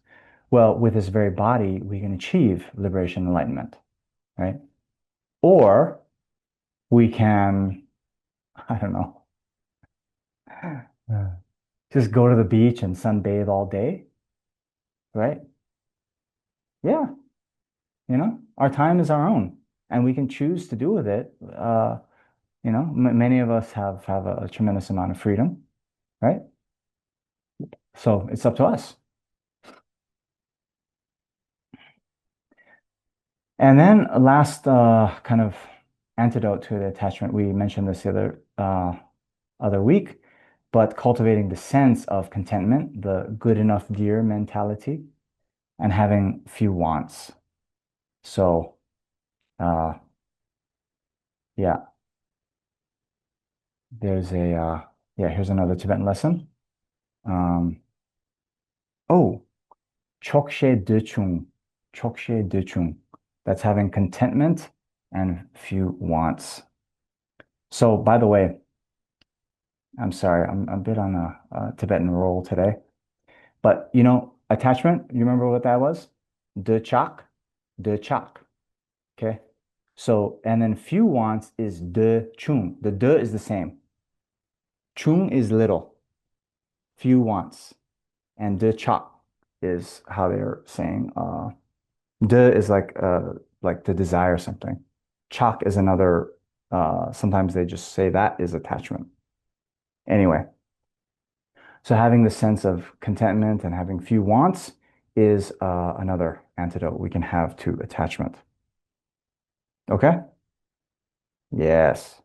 Speaker 1: well, with this very body, we can achieve liberation and enlightenment, right? Or we can, I don't know, just go to the beach and sunbathe all day, right? Yeah, our time is our own, and we can choose to do with it. Many of us have a tremendous amount of freedom, right? So it's up to us. And then a last kind of antidote to the attachment, we mentioned this the other week, but cultivating the sense of contentment, the good enough dear mentality, and having few wants. So, uh, yeah, there's here's another Tibetan lesson. Um, oh, chokshe duchung, chokshe duchung. That's having contentment and few wants. So, by the way, I'm sorry, I'm a bit on a Tibetan roll today. But attachment, you remember what that was? De chak, de chak. Okay. So, and then few wants is de chung. The de is the same. Chung is little, few wants. And de chak is how they're saying. De is like to desire something. Chak is another, sometimes they just say that is attachment. Anyway. So having the sense of contentment and having few wants is another antidote we can have to attachment. Okay? Yes.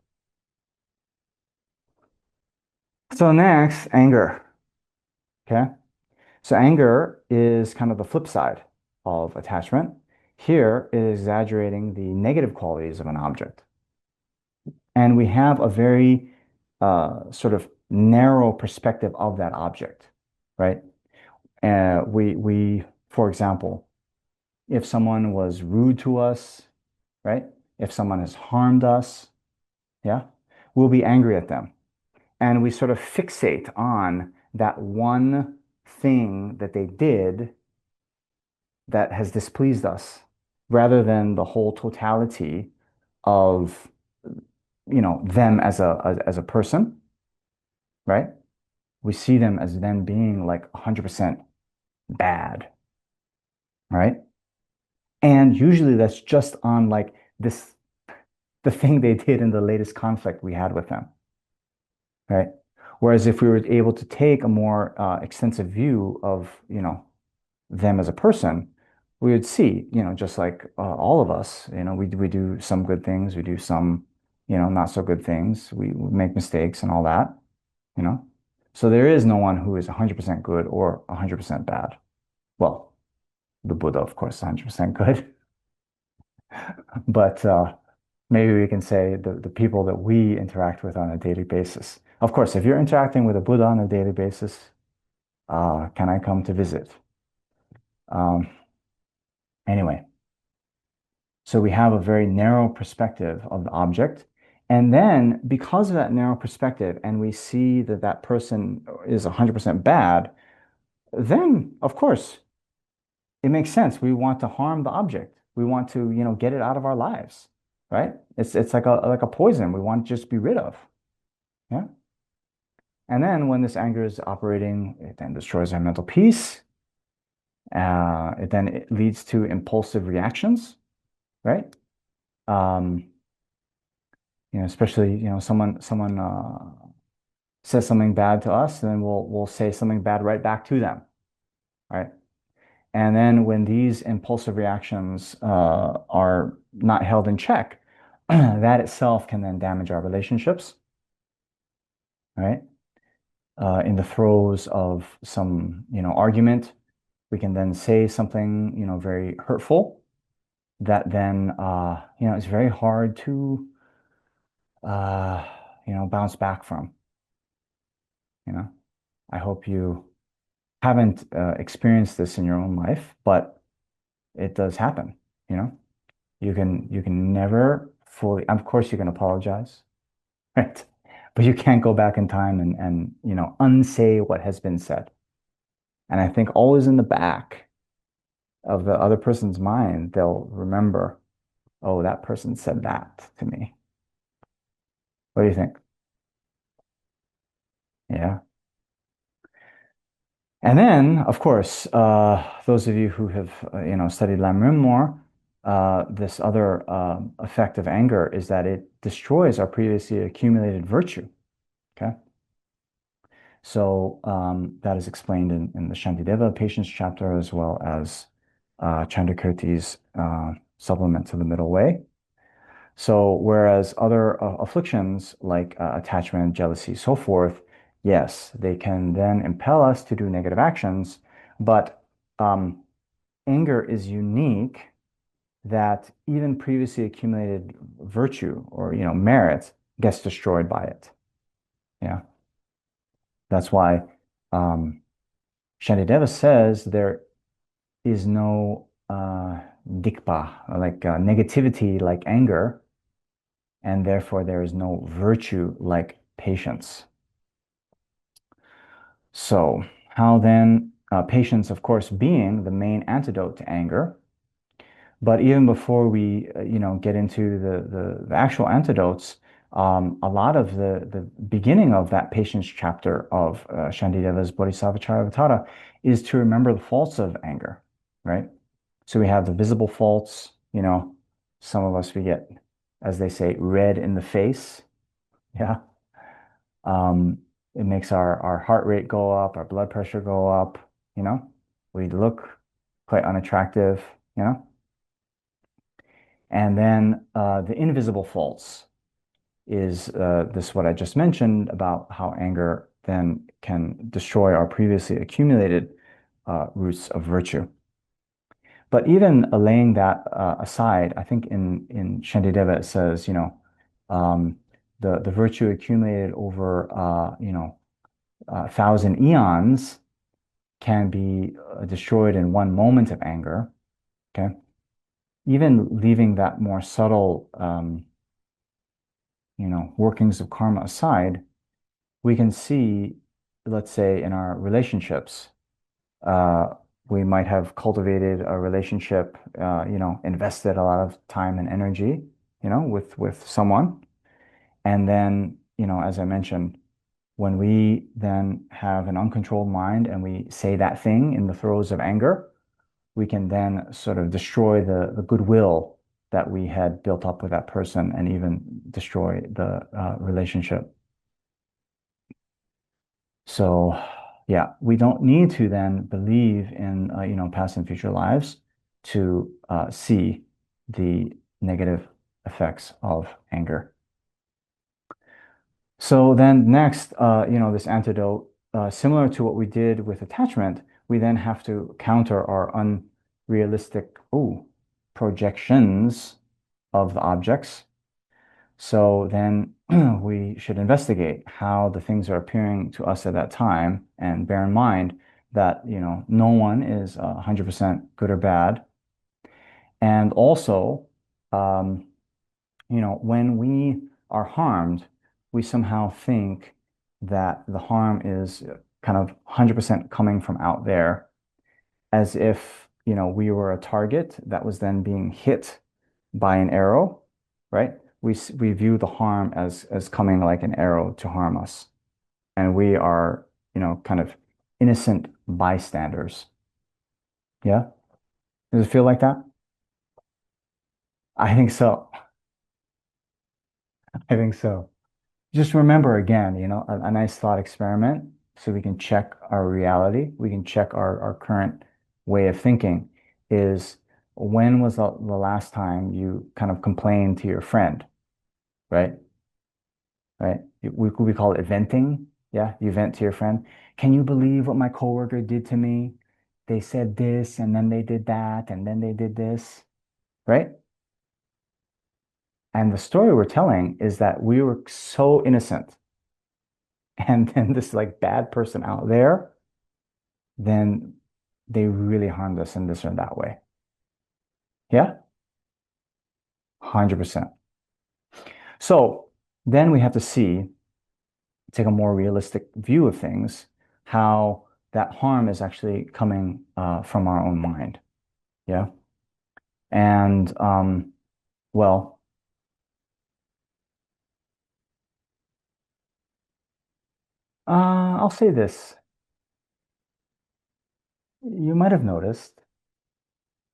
Speaker 1: So next, anger. Okay? So anger is kind of the flip side of attachment. Here it is exaggerating the negative qualities of an object. And we have a very sort of narrow perspective of that object, right? For example, if someone was rude to us, right? If someone has harmed us, yeah, we'll be angry at them. And we sort of fixate on that one thing that they did that has displeased us rather than the whole totality of them as a person, right? We see them as them being like 100% bad, right? And usually that's just on like this, the thing they did in the latest conflict we had with them, right? Whereas if we were able to take a more extensive view of, them as a person, we would see, just like all of us, we do some good things, we do some, not so good things. We make mistakes and all that, you know. So there is no one who is 100% good or 100% bad. Well, the Buddha, of course, is 100% good, but maybe we can say the people that we interact with on a daily basis. Of course, if you're interacting with a Buddha on a daily basis, can I come to visit? Um, anyway. So we have a very narrow perspective of the object. And then because of that narrow perspective, and we see that that person is 100% bad, then of course it makes sense. We want to harm the object. We want to, get it out of our lives, right? It's like a poison we want to just be rid of. Yeah. And then when this anger is operating, it then destroys our mental peace. It leads to impulsive reactions, right? Um, especially, someone says something bad to us, then we'll say something bad right back to them, right? And then when these impulsive reactions are not held in check, that itself can then damage our relationships, right? In the throes of some, argument, we can then say something, very hurtful that then, is very hard to, uh, bounce back from, you know. I hope you haven't experienced this in your own life, but it does happen, you know. You can never fully, of course you can apologize, right? But you can't go back in time and unsay what has been said. And I think always in the back of the other person's mind, they'll remember, oh, that person said that to me. What do you think? Yeah. And then, of course, those of you who have, studied Lamrim more, this other effect of anger is that it destroys our previously accumulated virtue. Okay, so that is explained in the Shantideva patience chapter as well as Chandrakirti's supplement to the Middle Way. So whereas other afflictions like attachment, jealousy, so forth, yes, they can then impel us to do negative actions, but um, anger is unique that even previously accumulated virtue or merit gets destroyed by it. Yeah, that's why um, Shantideva says there is no dikpa, like negativity like anger, and therefore there is no virtue like patience. So, how then, patience, of course, being the main antidote to anger. But even before we, get into the actual antidotes, a lot of the beginning of that patience chapter of Shantideva's Bodhisattva is to remember the faults of anger, right? So we have the visible faults, some of us we get, as they say, red in the face. Yeah. Um, it makes our heart rate go up, our blood pressure go up, you know, we look quite unattractive, you know. And then the invisible faults is this what I just mentioned about how anger then can destroy our previously accumulated roots of virtue. But even laying that aside, I think in Shantideva it says, um, the virtue accumulated over, 1,000 eons can be destroyed in one moment of anger. Okay, even leaving that more subtle, workings of karma aside, we can see, let's say, in our relationships, uh, we might have cultivated a relationship, invested a lot of time and energy, with someone. And then, as I mentioned, when we then have an uncontrolled mind and we say that thing in the throes of anger, we can then sort of destroy the goodwill that we had built up with that person and even destroy the relationship. So, yeah, we don't need to then believe in, past and future lives to see the negative effects of anger. So then next, this antidote, similar to what we did with attachment, we then have to counter our unrealistic, projections of the objects. So then we should investigate how the things are appearing to us at that time and bear in mind that, no one is 100% good or bad. And also, um, when we are harmed, we somehow think that the harm is kind of 100% coming from out there, as if, we were a target that was then being hit by an arrow, right? We view the harm as coming like an arrow to harm us, and we are, kind of innocent bystanders. Yeah? Does it feel like that? I think so. I think so. Just remember again, a nice thought experiment so we can check our reality, we can check our current way of thinking is when was the last time you kind of complained to your friend, right? Right? We call it venting. Yeah, you vent to your friend. Can you believe what my coworker did to me? They said this and then they did that and then they did this, right? And the story we're telling is that we were so innocent and then this like bad person out there, then they really harmed us in this or that way. Yeah, 100%. So then we have to see, take a more realistic view of things, how that harm is actually coming from our own mind. Yeah. And well, I'll say this. You might have noticed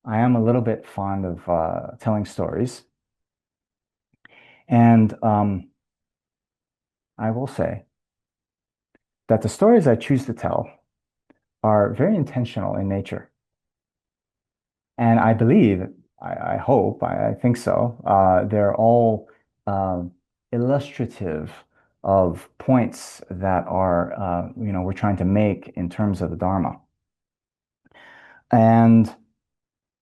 Speaker 1: I am a little bit fond of telling stories. And I will say that the stories I choose to tell are very intentional in nature. And I believe, I hope, I think so. They're all um, illustrative of points that are, we're trying to make in terms of the Dharma. And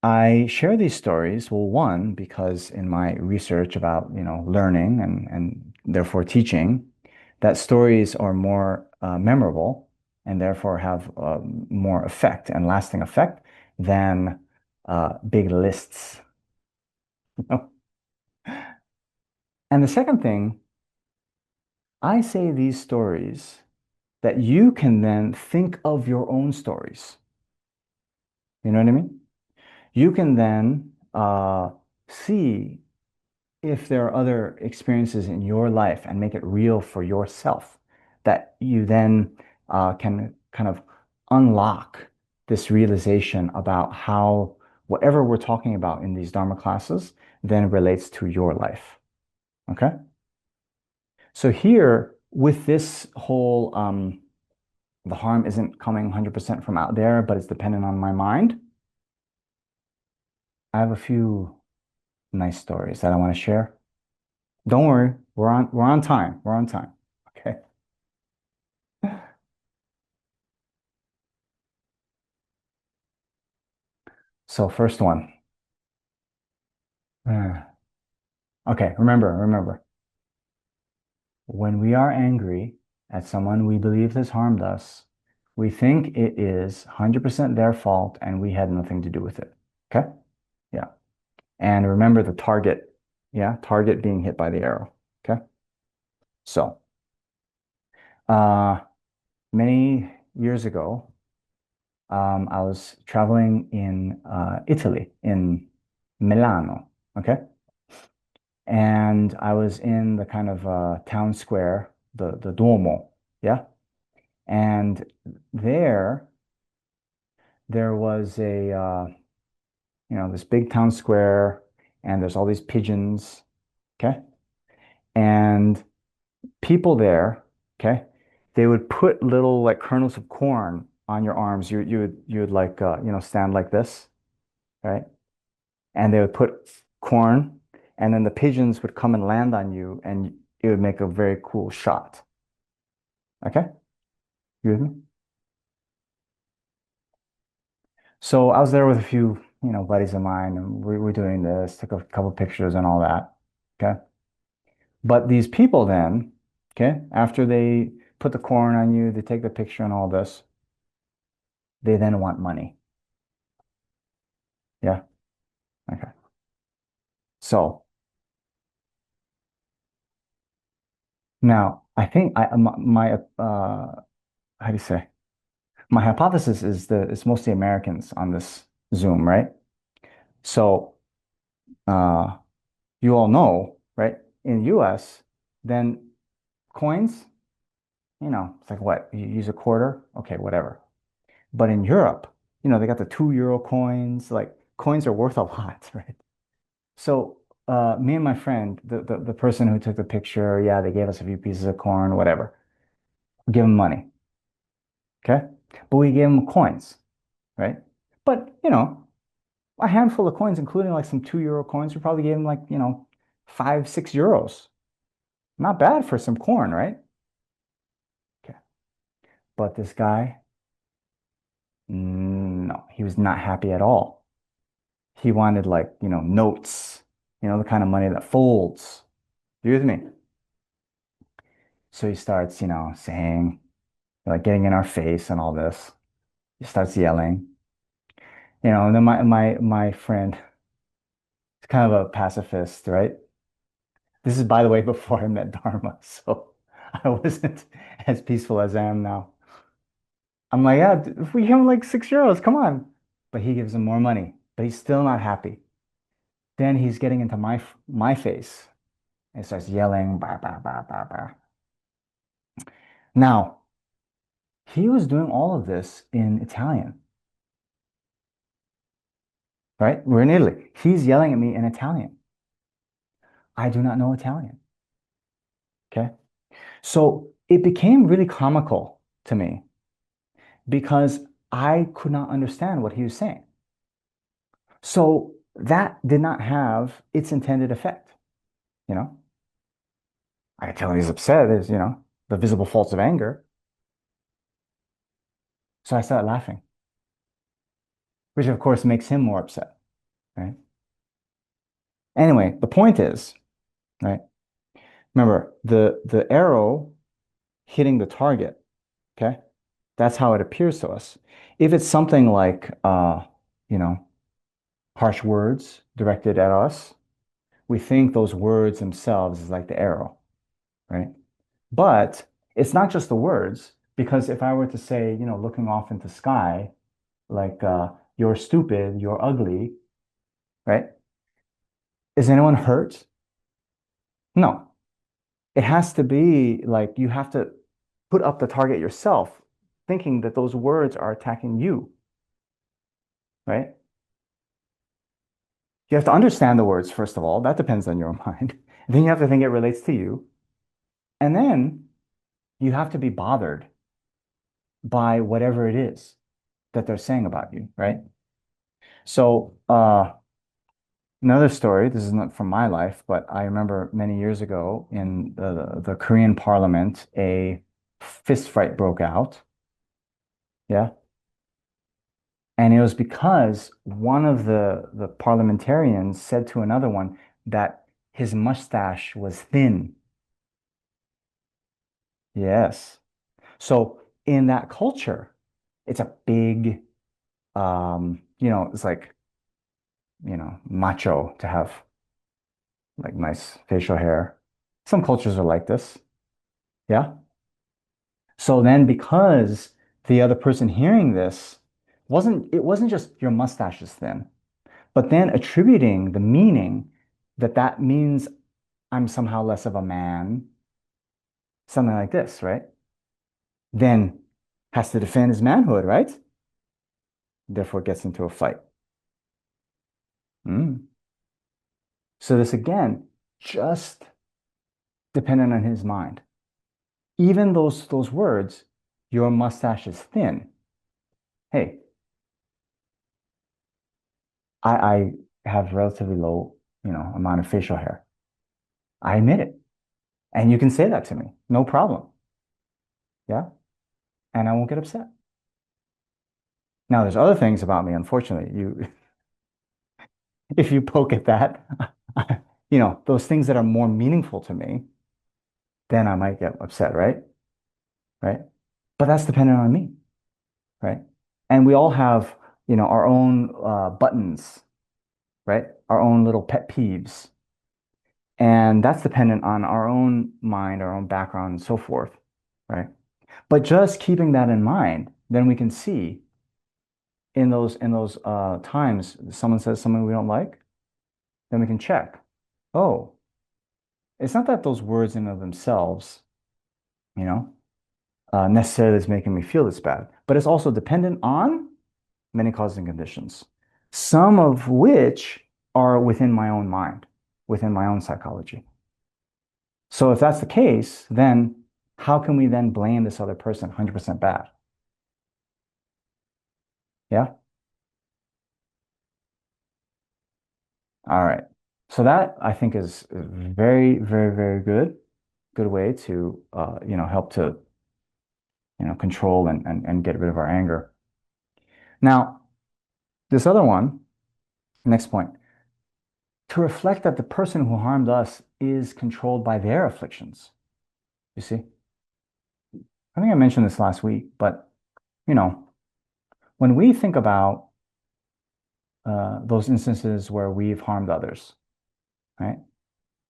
Speaker 1: I share these stories, well, one, because in my research about, learning and therefore teaching, that stories are more memorable and therefore have more effect and lasting effect than big lists. And the second thing, I say these stories that you can then think of your own stories. You know what I mean? You can then see if there are other experiences in your life and make it real for yourself that you then can kind of unlock this realization about how whatever we're talking about in these Dharma classes then relates to your life. Okay? So here, with this whole, the harm isn't coming 100% from out there, but it's dependent on my mind. I have a few nice stories that I want to share. Don't worry, we're on time. We're on time. Okay. So first one. Uh, Okay, remember. When we are angry at someone we believe has harmed us, we think it is 100% their fault and we had nothing to do with it. Okay? Yeah. And remember the target. Yeah, target being hit by the arrow. Okay? So, uh, many years ago, I was traveling in Italy, in Milano. Okay? and I was in the kind of town square, the Duomo, yeah. And there, there was this big town square, and there's all these pigeons, okay. And people there, okay, they would put little like kernels of corn on your arms. You would like stand like this, right? And they would put corn, and then the pigeons would come and land on you, and it would make a very cool shot. Okay, you with me? So I was there with a few, buddies of mine, and we were doing this, took a couple pictures and all that. Okay. But these people then, okay, after they put the corn on you, they take the picture and all this, they then want money. Yeah. Okay. So now I think how do you say? My hypothesis is that it's mostly Americans on this Zoom, right? So uh, you all know, right? In US, then coins, it's like what? You use a quarter? Okay, whatever. But in Europe, they got the €2 coins. Like coins are worth a lot, right? So me and my friend, the person who took the picture, yeah, they gave us a few pieces of corn, whatever. Give them money, okay? But we gave them coins, right? But a handful of coins, including like some €2 coins, we probably gave them like 5, €6. Not bad for some corn, right? Okay. But this guy, no, he was not happy at all. He wanted like, notes, the kind of money that folds. You with me? So he starts, saying, like getting in our face and all this. He starts yelling, and then my friend is kind of a pacifist, right? This is, by the way, before I met Dharma, so I wasn't as peaceful as I am now. I'm like, yeah, if we give him like €6, come on. But he gives him more money, but he's still not happy. Then he's getting into my face and starts yelling, bah, bah, bah, bah, bah. Now, he was doing all of this in Italian, right? We're in Italy. He's yelling at me in Italian. I do not know Italian. Okay. So it became really comical to me because I could not understand what he was saying. So that did not have its intended effect. You know, I could tell he's upset. There's, the visible faults of anger. So I started laughing, which of course makes him more upset. Right. Anyway, the point is, right? Remember the arrow hitting the target. Okay. That's how it appears to us. If it's something like, you know, harsh words directed at us, we think those words themselves is like the arrow, right? But it's not just the words, because if I were to say, looking off into sky, like, you're stupid, you're ugly, right? Is anyone hurt? No. It has to be like you have to put up the target yourself, thinking that those words are attacking you, right? You have to understand the words, first of all. That depends on your mind. Then you have to think it relates to you. And then you have to be bothered by whatever it is that they're saying about you, right? So, another story, this is not from my life, but I remember many years ago in the Korean parliament, a fist fight broke out. Yeah. And it was because one of the parliamentarians said to another one that his mustache was thin. Yes. So in that culture, it's a big, it's like, macho to have like nice facial hair. Some cultures are like this. Yeah. So then because the other person hearing this it wasn't just your mustache is thin, but then attributing the meaning that that means I'm somehow less of a man, something like this, right? Then has to defend his manhood, right? Therefore gets into a fight. Mm. So this again, just dependent on his mind. Even those words, your mustache is thin. Hey, I have relatively low, amount of facial hair. I admit it. And you can say that to me. No problem. Yeah. And I won't get upset. Now, there's other things about me, unfortunately. If you poke at that, those things that are more meaningful to me, then I might get upset, right? Right. But that's dependent on me, right? And we all have, our own buttons, right? Our own little pet peeves. And that's dependent on our own mind, our own background, and so forth, right? But just keeping that in mind, then we can see in those times someone says something we don't like, then we can check. Oh, it's not that those words in and of themselves, you know, necessarily is making me feel this bad, but it's also dependent on many causes and conditions, some of which are within my own mind, within my own psychology. So if that's the case, then how can we then blame this other person 100% bad? Yeah. All right. So that I think is very, very, very good way to help to control and get rid of our anger. Now, this other one, next point, to reflect that the person who harmed us is controlled by their afflictions. You see, I think I mentioned this last week, but you know, when we think about those instances where we've harmed others, right?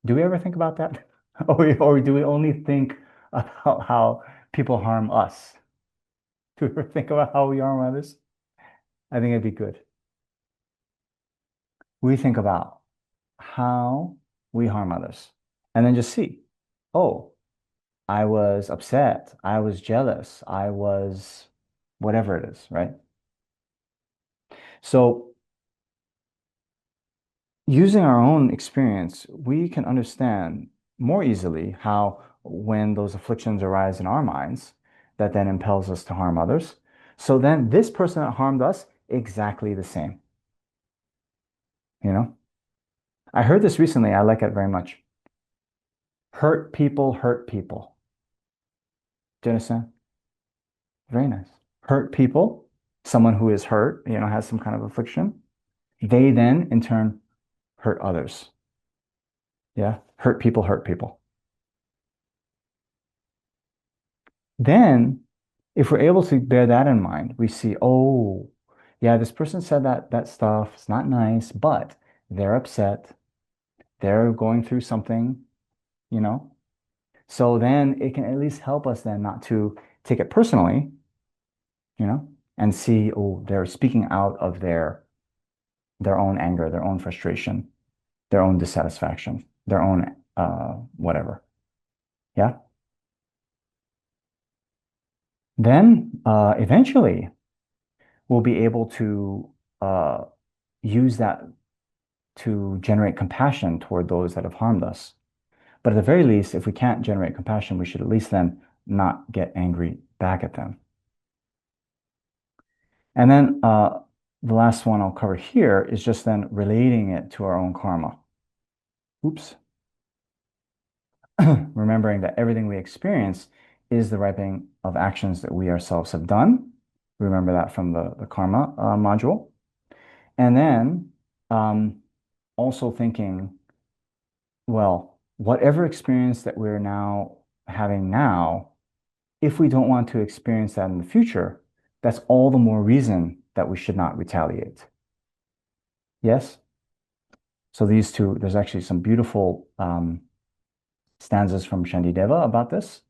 Speaker 1: Do we ever think about that? Or do we only think about how people harm us? Do we ever think about how we harm others? I think it'd be good. We think about how we harm others and then just see, oh, I was upset, I was jealous, I was whatever it is, right? So using our own experience, we can understand more easily how when those afflictions arise in our minds, that then impels us to harm others. So then this person that harmed us, exactly the same, you know? I heard this recently. I like it very much. Hurt people hurt people. Do you understand? Very nice. Hurt people, someone who is hurt, has some kind of affliction. They then, in turn, hurt others. Yeah. Hurt people hurt people. Then, if we're able to bear that in mind, we see, oh, yeah, this person said that stuff. It's not nice, but they're upset. They're going through something, you know? So then it can at least help us then not to take it personally, and see, oh, they're speaking out of their own anger, their own frustration, their own dissatisfaction, their own whatever. Yeah. Then eventually we'll be able to uh, use that to generate compassion toward those that have harmed us. But at the very least, if we can't generate compassion, we should at least then not get angry back at them. And then the last one I'll cover here is just then relating it to our own karma. Oops. Remembering that everything we experience is the ripening of actions that we ourselves have done. Remember that from the karma module. And then um, also thinking, well, whatever experience that we're now having now, if we don't want to experience that in the future, that's all the more reason that we should not retaliate. Yes? So these two, there's actually some beautiful stanzas from Shantideva about this.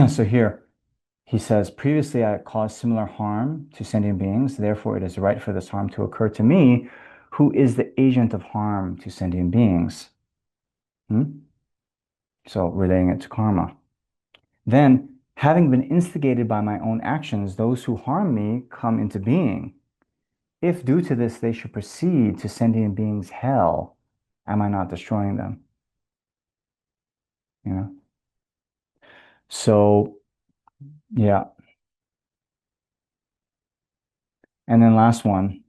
Speaker 1: So here, he says, previously I caused similar harm to sentient beings, therefore it is right for this harm to occur to me, who is the agent of harm to sentient beings. Hmm? So relating it to karma. Then, having been instigated by my own actions, those who harm me come into being. If due to this they should proceed to sentient beings hell, am I not destroying them? You know? So, yeah. And then last one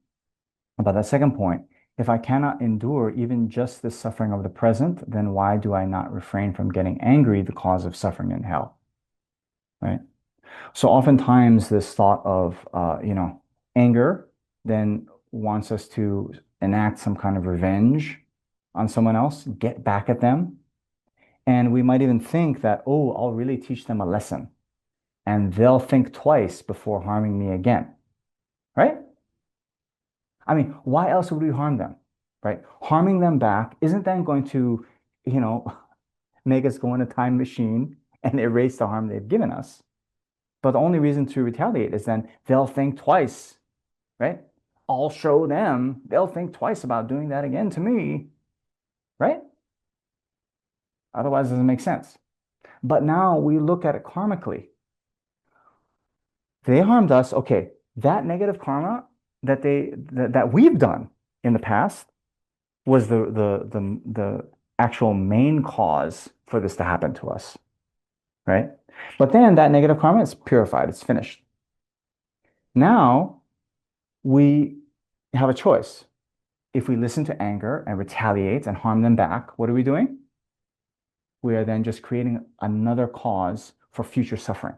Speaker 1: about that second point. If I cannot endure even just the suffering of the present, then why do I not refrain from getting angry, the cause of suffering in hell? Right? So oftentimes this thought of anger then wants us to enact some kind of revenge on someone else, get back at them. And we might even think that, oh, I'll really teach them a lesson and they'll think twice before harming me again. Right? I mean, why else would we harm them? Right? Harming them back isn't then going to, you know, make us go in a time machine and erase the harm they've given us. But the only reason to retaliate is then they'll think twice, right? I'll show them. They'll think twice about doing that again to me, right? Otherwise, it doesn't make sense. But now we look at it karmically. They harmed us. Okay, that negative karma that we've done in the past was the actual main cause for this to happen to us, right? But then that negative karma is purified. It's finished. Now we have a choice. If we listen to anger and retaliate and harm them back, what are we doing? We are then just creating another cause for future suffering,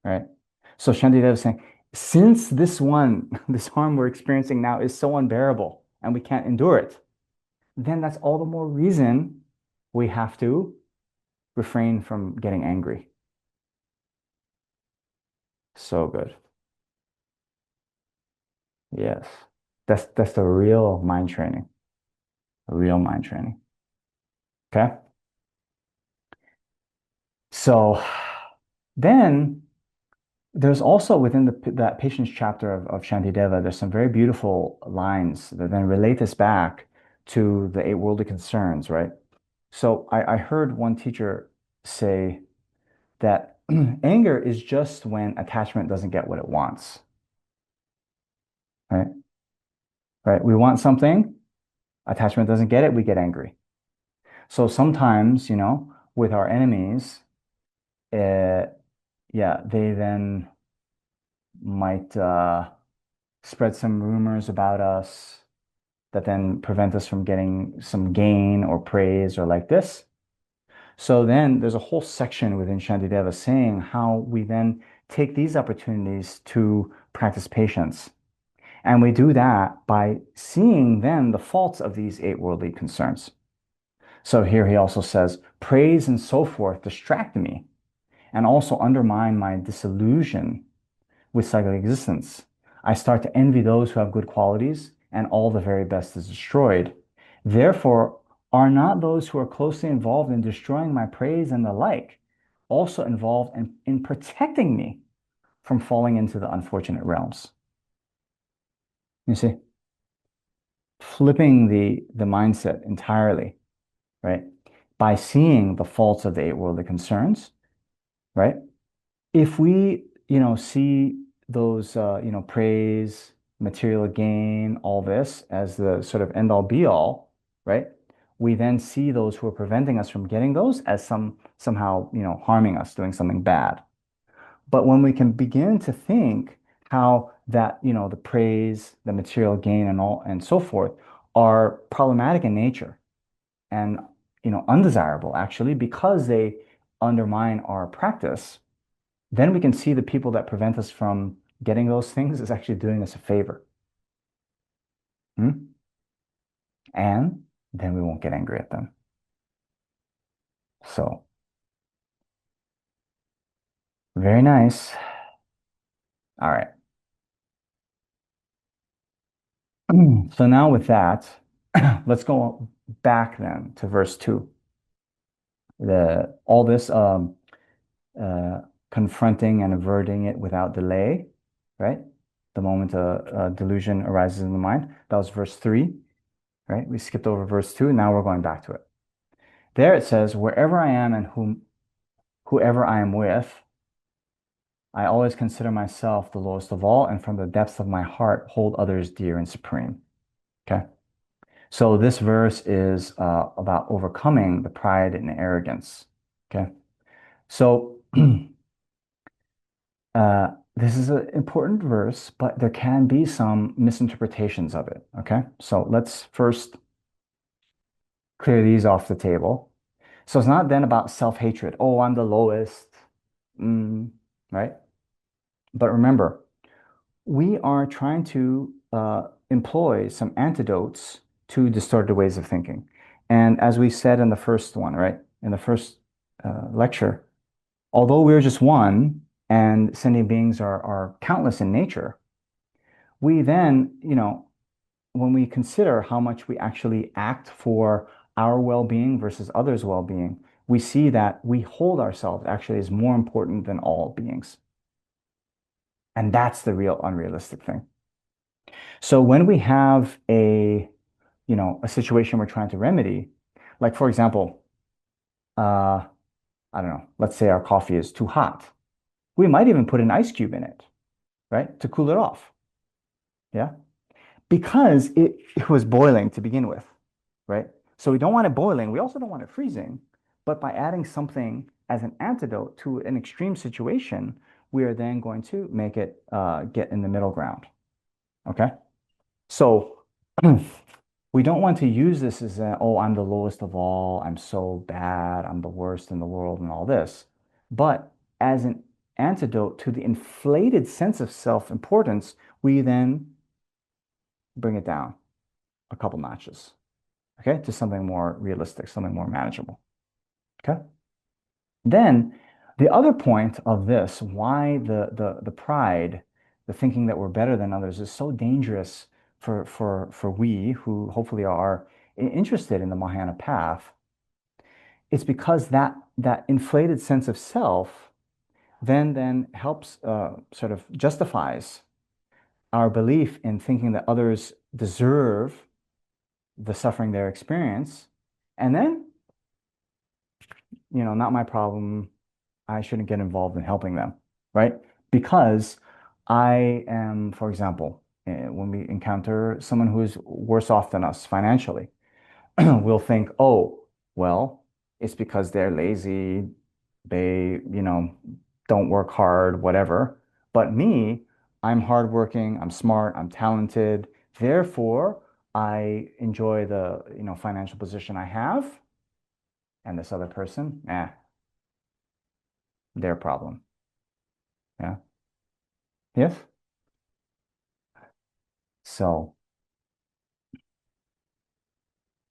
Speaker 1: right? So Shantideva is saying, since this harm we're experiencing now is so unbearable and we can't endure it, then that's all the more reason we have to refrain from getting angry. So good. Yes. That's the real mind training. Real mind training. Okay. So then there's also within that patience chapter of Shantideva, there's some very beautiful lines that then relate this back to the eight worldly concerns, right? So I heard one teacher say that anger is just when attachment doesn't get what it wants, right? Right? We want something, attachment doesn't get it, we get angry. So sometimes, with our enemies, uh, yeah, they then might spread some rumors about us that then prevent us from getting some gain or praise or like this. So then there's a whole section within Shantideva saying how we then take these opportunities to practice patience. And we do that by seeing then the faults of these eight worldly concerns. So here he also says, praise and so forth distract me and also undermine my disillusion with cyclic existence. I start to envy those who have good qualities, and all the very best is destroyed. Therefore, are not those who are closely involved in destroying my praise and the like also involved in protecting me from falling into the unfortunate realms? You see, flipping the mindset entirely, right? By seeing the faults of the eight worldly concerns, right? If we, see those, praise, material gain, all this as the sort of end all be all, right? We then see those who are preventing us from getting those as somehow, harming us, doing something bad. But when we can begin to think how that, the praise, the material gain and all and so forth are problematic in nature and, undesirable actually because they undermine our practice, then we can see the people that prevent us from getting those things is actually doing us a favor. Hmm? And then we won't get angry at them. So, very nice. All right. So now with that, let's go back then to verse 2. All this uh, confronting and averting it without delay, right? The moment a delusion arises in the mind. That was verse 3, right? We skipped over verse 2. Now we're going back to it. There it says, wherever I am and whoever I am with, I always consider myself the lowest of all, and from the depths of my heart, hold others dear and supreme. Okay. So this verse is about overcoming the pride and arrogance. Okay. So this is an important verse, but there can be some misinterpretations of it. Okay. So let's first clear these off the table. So it's not then about self-hatred. Oh, I'm the lowest. Mm, right? But remember, we are trying to employ some antidotes to distorted ways of thinking. And as we said in the first one, right? In the first lecture, although we're just one and sentient beings are countless in nature, we then, when we consider how much we actually act for our well-being versus others' well-being, we see that we hold ourselves actually as more important than all beings. And that's the real unrealistic thing. So when we have a situation we're trying to remedy, like for example, uh, I don't know, let's say our coffee is too hot. We might even put an ice cube in it, right, to cool it off. Yeah. Because it was boiling to begin with, right? So we don't want it boiling. We also don't want it freezing. But by adding something as an antidote to an extreme situation, we are then going to make it get in the middle ground. Okay. So we don't want to use this as oh, I'm the lowest of all. I'm so bad. I'm the worst in the world and all this. But as an antidote to the inflated sense of self-importance, we then bring it down a couple notches, okay, to something more realistic, something more manageable. Okay. Then the other point of this, why the pride, the thinking that we're better than others is so dangerous for we who hopefully are interested in the Mahayana path, it's because that inflated sense of self then helps sort of justifies our belief in thinking that others deserve the suffering they experience, and then, not my problem. I shouldn't get involved in helping them, right? Because I am, for example, when we encounter someone who is worse off than us financially, we'll think, oh, well, it's because they're lazy, they, don't work hard, whatever. But me, I'm hardworking, I'm smart, I'm talented. Therefore, I enjoy the, financial position I have, and this other person, their problem. Yeah. Yes. So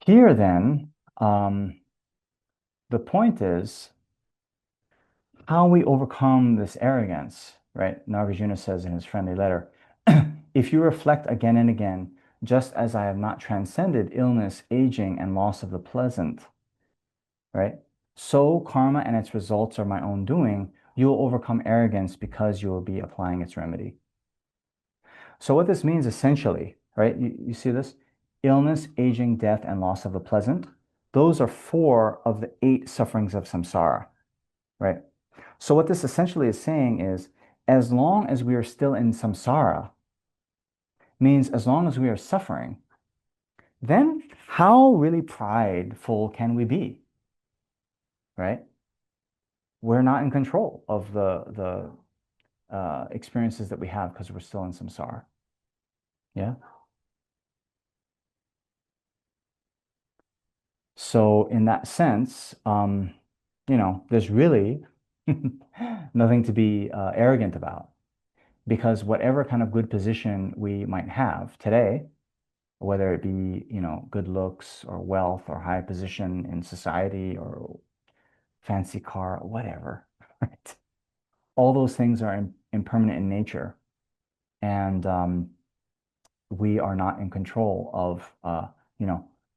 Speaker 1: here then, the point is how we overcome this arrogance, right? Nagarjuna says in his friendly letter, if you reflect again and again, just as I have not transcended illness, aging, and loss of the pleasant, right? So karma and its results are my own doing. You will overcome arrogance because you will be applying its remedy. So what this means essentially, right? You see this? Illness, aging, death, and loss of the pleasant. Those are four of the eight sufferings of samsara, right? So what this essentially is saying is, as long as we are still in samsara, means as long as we are suffering, then how really prideful can we be, right? We're not in control of the experiences that we have because we're still in samsara. Yeah. So in that sense, there's really nothing to be arrogant about because whatever kind of good position we might have today, whether it be, good looks or wealth or high position in society or fancy car, whatever, right? All those things are impermanent in nature, and we are not in control of,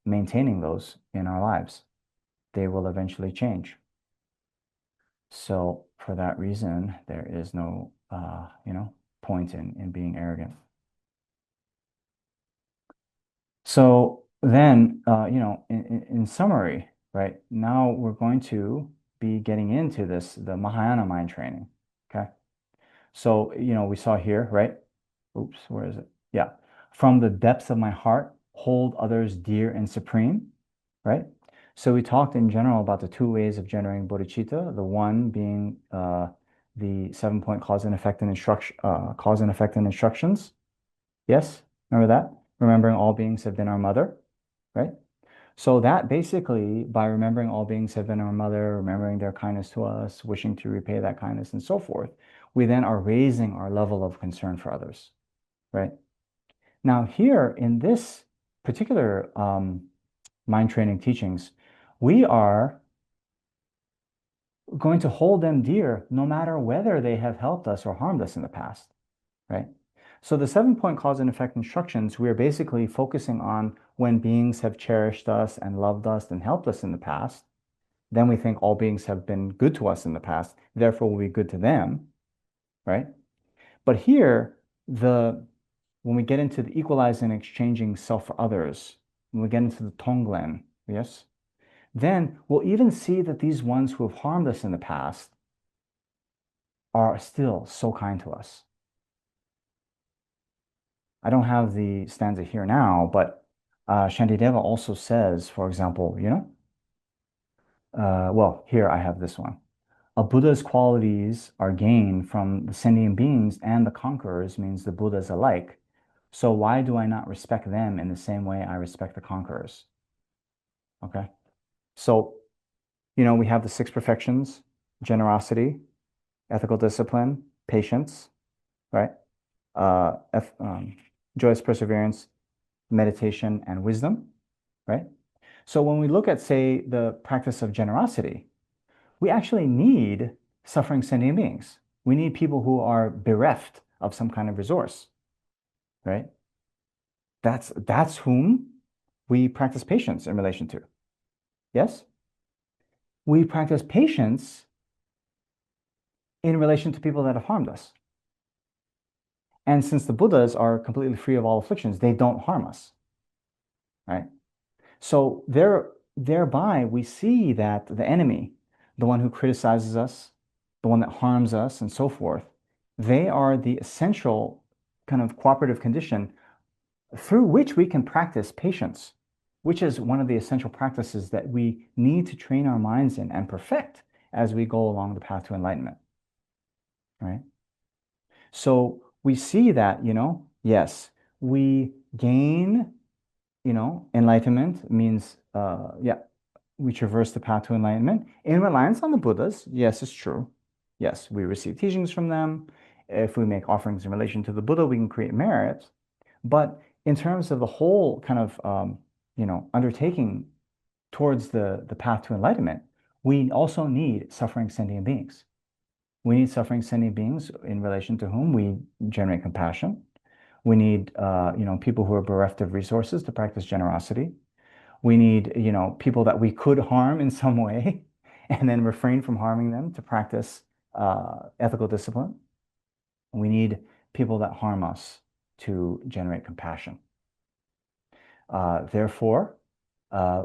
Speaker 1: maintaining those in our lives. They will eventually change. So for that reason, there is no, point in being arrogant. So then, in summary, right? Now we're going to be getting into this, the Mahayana mind training. Okay. So, we saw here, right? Oops, where is it? Yeah. From the depths of my heart, hold others dear and supreme, right? So we talked in general about the two ways of generating bodhicitta, the one being the 7-point cause and effect and instructions. Yes, remember that? Remembering all beings have been our mother, right? So that basically, by remembering all beings have been our mother, remembering their kindness to us, wishing to repay that kindness, and so forth, we then are raising our level of concern for others, right? Now, here in this particular mind training teachings, we are going to hold them dear no matter whether they have helped us or harmed us in the past, right? So the 7-point cause and effect instructions, we are basically focusing on when beings have cherished us and loved us and helped us in the past. Then we think all beings have been good to us in the past, therefore we'll be good to them, right? But here, when we get into the equalizing and exchanging self for others, when we get into the Tonglen, yes, then we'll even see that these ones who have harmed us in the past are still so kind to us. I don't have the stanza here now, but Shantideva also says, for example, well, here I have this one. A Buddha's qualities are gained from the sentient beings and the conquerors, means the Buddhas alike. So why do I not respect them in the same way I respect the conquerors? Okay. So, we have the six perfections: generosity, ethical discipline, patience, right? Uh, eth joyous perseverance, meditation, and wisdom, right? So when we look at, say, the practice of generosity, we actually need suffering sentient beings. We need people who are bereft of some kind of resource, right? That's whom we practice patience in relation to. Yes? We practice patience in relation to people that have harmed us. And since the Buddhas are completely free of all afflictions, they don't harm us, right? So thereby we see that the enemy, the one who criticizes us, the one that harms us, and so forth, they are the essential kind of cooperative condition through which we can practice patience, which is one of the essential practices that we need to train our minds in and perfect as we go along the path to enlightenment, right? So we see that, yes, we gain, enlightenment means, yeah, we traverse the path to enlightenment in reliance on the Buddhas. Yes, it's true. Yes, we receive teachings from them. If we make offerings in relation to the Buddha, we can create merit. But in terms of the whole kind of, undertaking towards the path to enlightenment, we also need suffering sentient beings. We need suffering sentient beings in relation to whom we generate compassion. We need, people who are bereft of resources to practice generosity. We need, people that we could harm in some way and then refrain from harming them to practice ethical discipline. We need people that harm us to generate compassion. Therefore,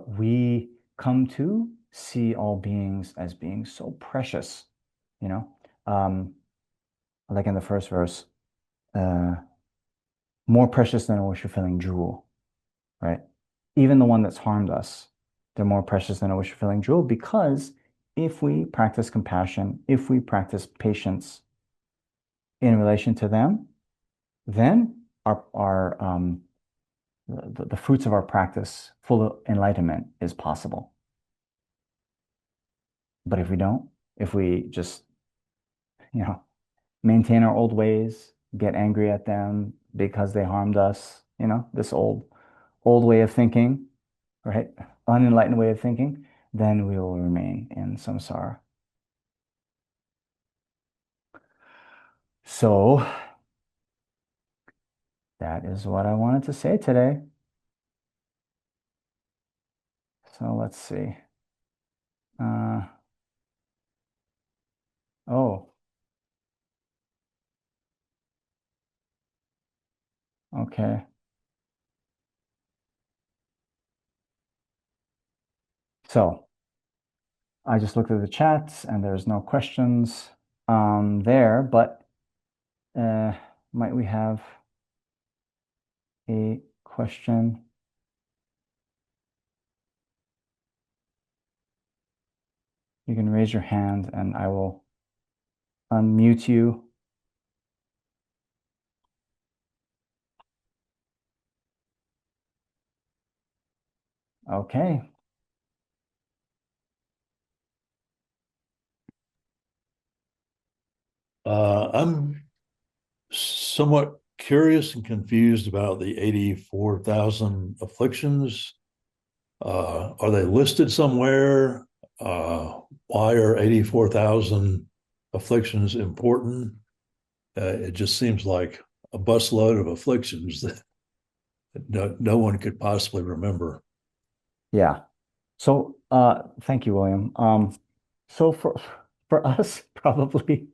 Speaker 1: we come to see all beings as being so precious, you know, um, like in the first verse, uh, more precious than a wish-fulfilling jewel, right? Even the one that's harmed us, they're more precious than a wish-fulfilling jewel because if we practice compassion, if we practice patience in relation to them, then the fruits of our practice, full enlightenment, is possible. But if we don't, if we just, you know, maintain our old ways, get angry at them because they harmed us, this old way of thinking, right? Unenlightened way of thinking, then we will remain in samsara. So that is what I wanted to say today. So let's see. Uh, oh, okay. So I just looked at the chats and there's no questions there, but uh, might we have a question? You can raise your hand and I will unmute you. Okay.
Speaker 2: I'm somewhat curious and confused about the 84,000 afflictions. Are they listed somewhere? Why are 84,000 afflictions important? It just seems like a busload of afflictions that no one could possibly remember.
Speaker 1: Yeah. So, thank you, William. So for us, probably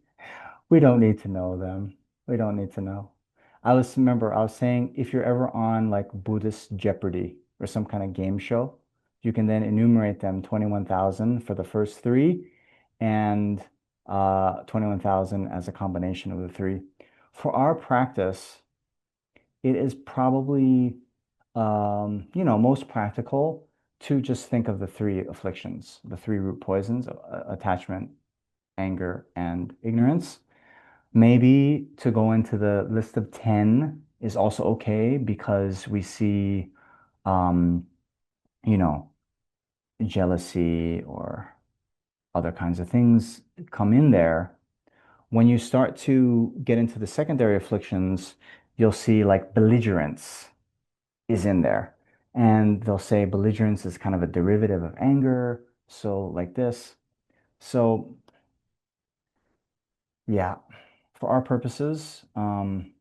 Speaker 1: we don't need to know them. We don't need to know. I was saying if you're ever on like Buddhist Jeopardy or some kind of game show, you can then enumerate them 21,000 for the first three and 21,000 as a combination of the three. For our practice, it is probably most practical to just think of the three afflictions, the three root poisons, attachment, anger, and ignorance. Maybe to go into the list of 10 is also okay because we see, um, you know, jealousy or other kinds of things come in there. When you start to get into the secondary afflictions, you'll see like belligerence is in there. And they'll say belligerence is kind of a derivative of anger. So, like this. So, yeah, for our purposes, don't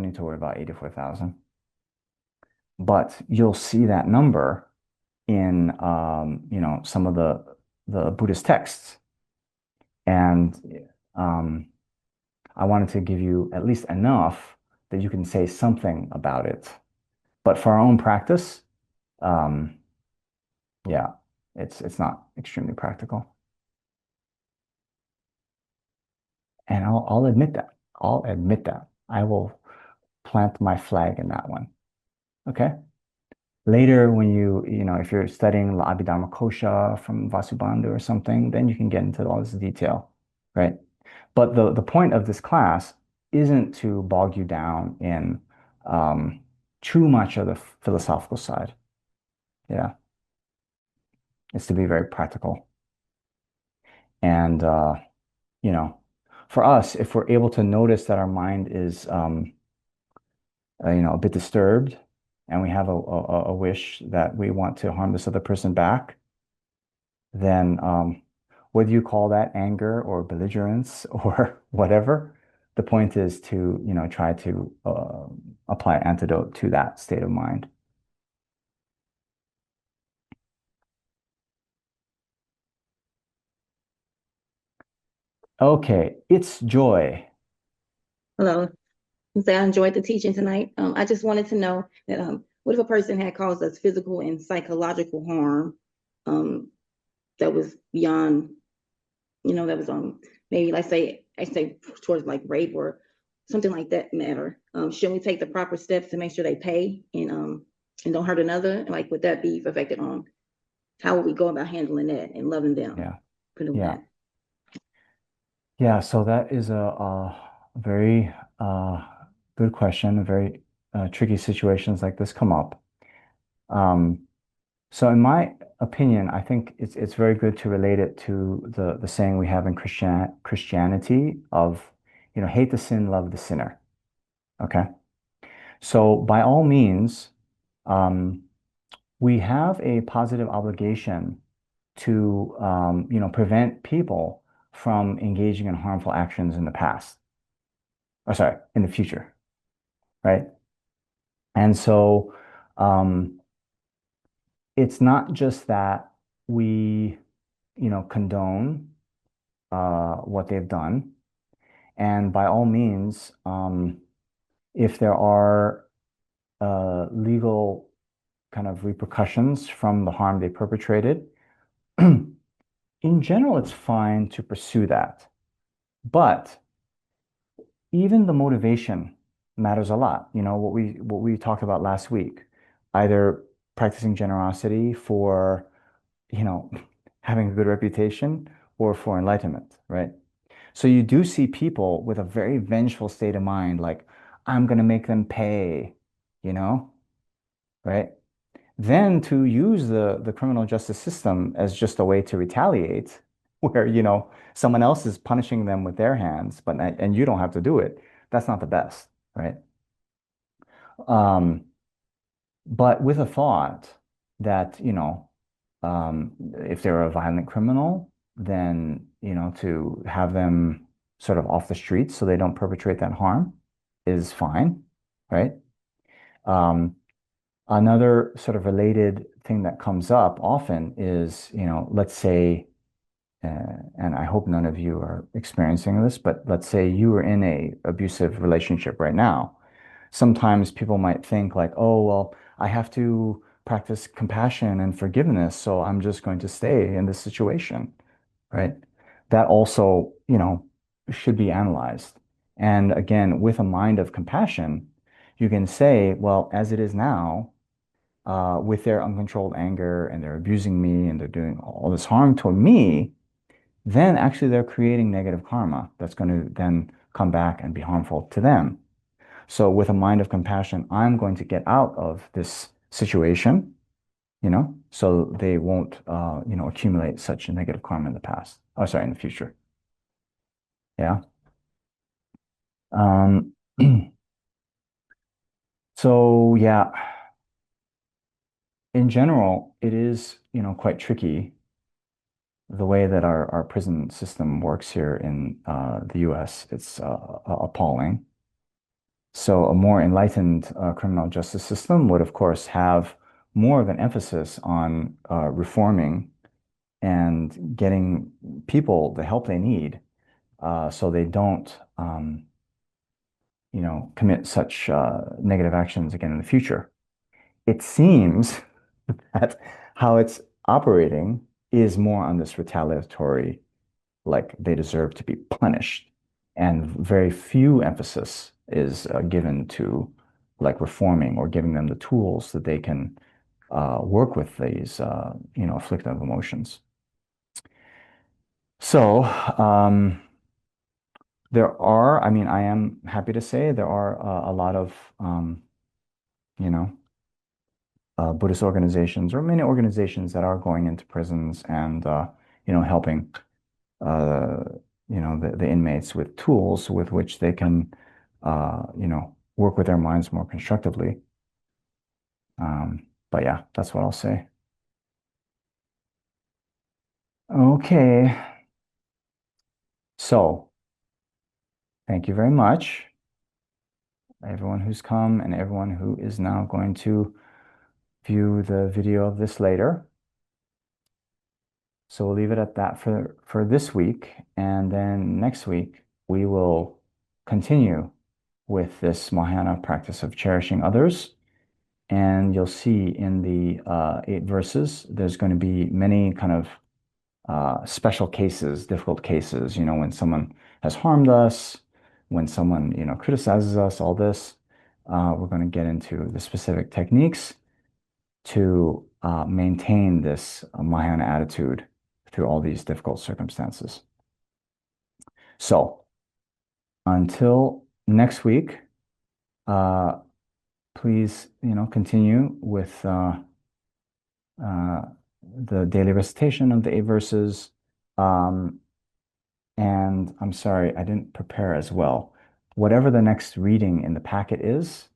Speaker 1: need to worry about 84,000. But you'll see that number in, some of the Buddhist texts. And um, I wanted to give you at least enough that you can say something about it. But for our own practice, um, yeah, it's not extremely practical. And I'll admit that. I'll admit that. I will plant my flag in that one. Okay. Later, when if you're studying La Abhidharma Kosha from Vasubandhu or something, then you can get into all this detail, right? But the point of this class isn't to bog you down in um, too much of the philosophical side. Yeah, it's to be very practical. And you know, for us, if we're able to notice that our mind is a bit disturbed and we have a wish that we want to harm this other person back, then whether you call that anger or belligerence or whatever, the point is to, try to apply antidote to that state of mind. Okay, it's joy.
Speaker 3: Hello. Say I enjoyed the teaching tonight. I just wanted to know that what if a person had caused us physical and psychological harm um, that was beyond, that was maybe like say I say towards like rape or something like that matter. Should we take the proper steps to make sure they pay and don't hurt another? Like would that be affected on how would we go about handling that and loving them
Speaker 1: Yeah,
Speaker 3: for doing
Speaker 1: yeah,
Speaker 3: that?
Speaker 1: yeah. So that is a very good question. Very tricky situations like this come up. Um, So in my opinion, I think it's very good to relate it to the saying we have in Christianity of, hate the sin, love the sinner. Okay. So by all means, um, we have a positive obligation to, prevent people from engaging in harmful actions in the past, or sorry, in the future, right? And so, um, it's not just that we, condone what they've done. And by all means, if there are legal kind of repercussions from the harm they perpetrated. In general, it's fine to pursue that. But even the motivation matters a lot. You know, what we talked about last week, either practicing generosity for, you know, having a good reputation or for enlightenment, right? So you do see people with a very vengeful state of mind, like, I'm going to make them pay, you know, right? Then to use the criminal justice system as just a way to retaliate, where, someone else is punishing them with their hands, and you don't have to do it, that's not the best, right? Um, but with a thought that, if they're a violent criminal, then, to have them sort of off the streets so they don't perpetrate that harm is fine, right? Um, Another sort of related thing that comes up often is, let's say, and I hope none of you are experiencing this, but let's say you are in a abusive relationship right now. Sometimes people might think like, oh, well, I have to practice compassion and forgiveness, so I'm just going to stay in this situation, right? That also, should be analyzed. And again, with a mind of compassion, you can say, well, as it is now, with their uncontrolled anger and they're abusing me and they're doing all this harm to me, then actually they're creating negative karma that's going to then come back and be harmful to them. So with a mind of compassion, I'm going to get out of this situation, so they won't, accumulate such a negative karma in the past. Oh, sorry, in the future. Yeah. Um, so yeah, in general, it is, quite tricky the way that our prison system works here in the US. It's appalling. So a more enlightened criminal justice system would, of course, have more of an emphasis on reforming and getting people the help they need, so they don't, commit such negative actions again in the future. It seems that how it's operating is more on this retaliatory, like they deserve to be punished. And very few emphasis is given to like reforming or giving them the tools that they can work with these, afflictive emotions. So, I mean, I am happy to say there are a lot of, you know, Buddhist organizations or many organizations that are going into prisons and, helping uh, the inmates with tools with which they can, work with their minds more constructively. But yeah, that's what I'll say. Okay. So thank you very much, everyone who's come and everyone who is now going to view the video of this later. So we'll leave it at that for this week. And then next week, we will continue with this Mahayana practice of cherishing others. And you'll see in the 8 verses, there's going to be many kind of special cases, difficult cases, when someone has harmed us, when someone, criticizes us, all this. We're going to get into the specific techniques to maintain this Mahayana attitude through all these difficult circumstances. So until next week, uh, please, continue with uh, the daily recitation of the 8 verses. Um, and I'm sorry, I didn't prepare as well. Whatever the next reading in the packet is,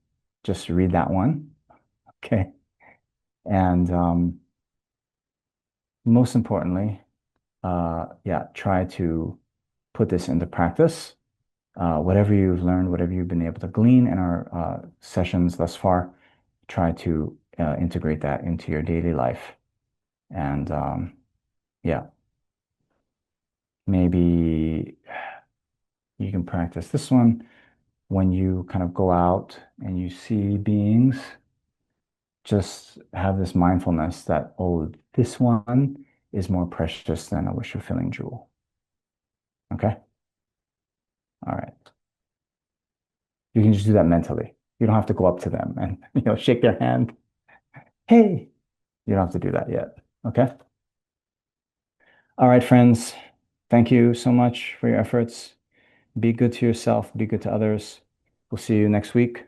Speaker 1: just read that one. Okay. And most importantly, yeah, try to put this into practice. Whatever you've learned, whatever you've been able to glean in our sessions thus far, try to integrate that into your daily life. And yeah, maybe you can practice this one when you kind of go out and you see beings. just have this mindfulness that, oh, this one is more precious than a wish fulfilling jewel. Okay? All right. You can just do that mentally. You don't have to go up to them and, shake their hand. Hey, you don't have to do that yet. Okay? All right, friends. Thank you so much for your efforts. Be good to yourself, be good to others. We'll see you next week.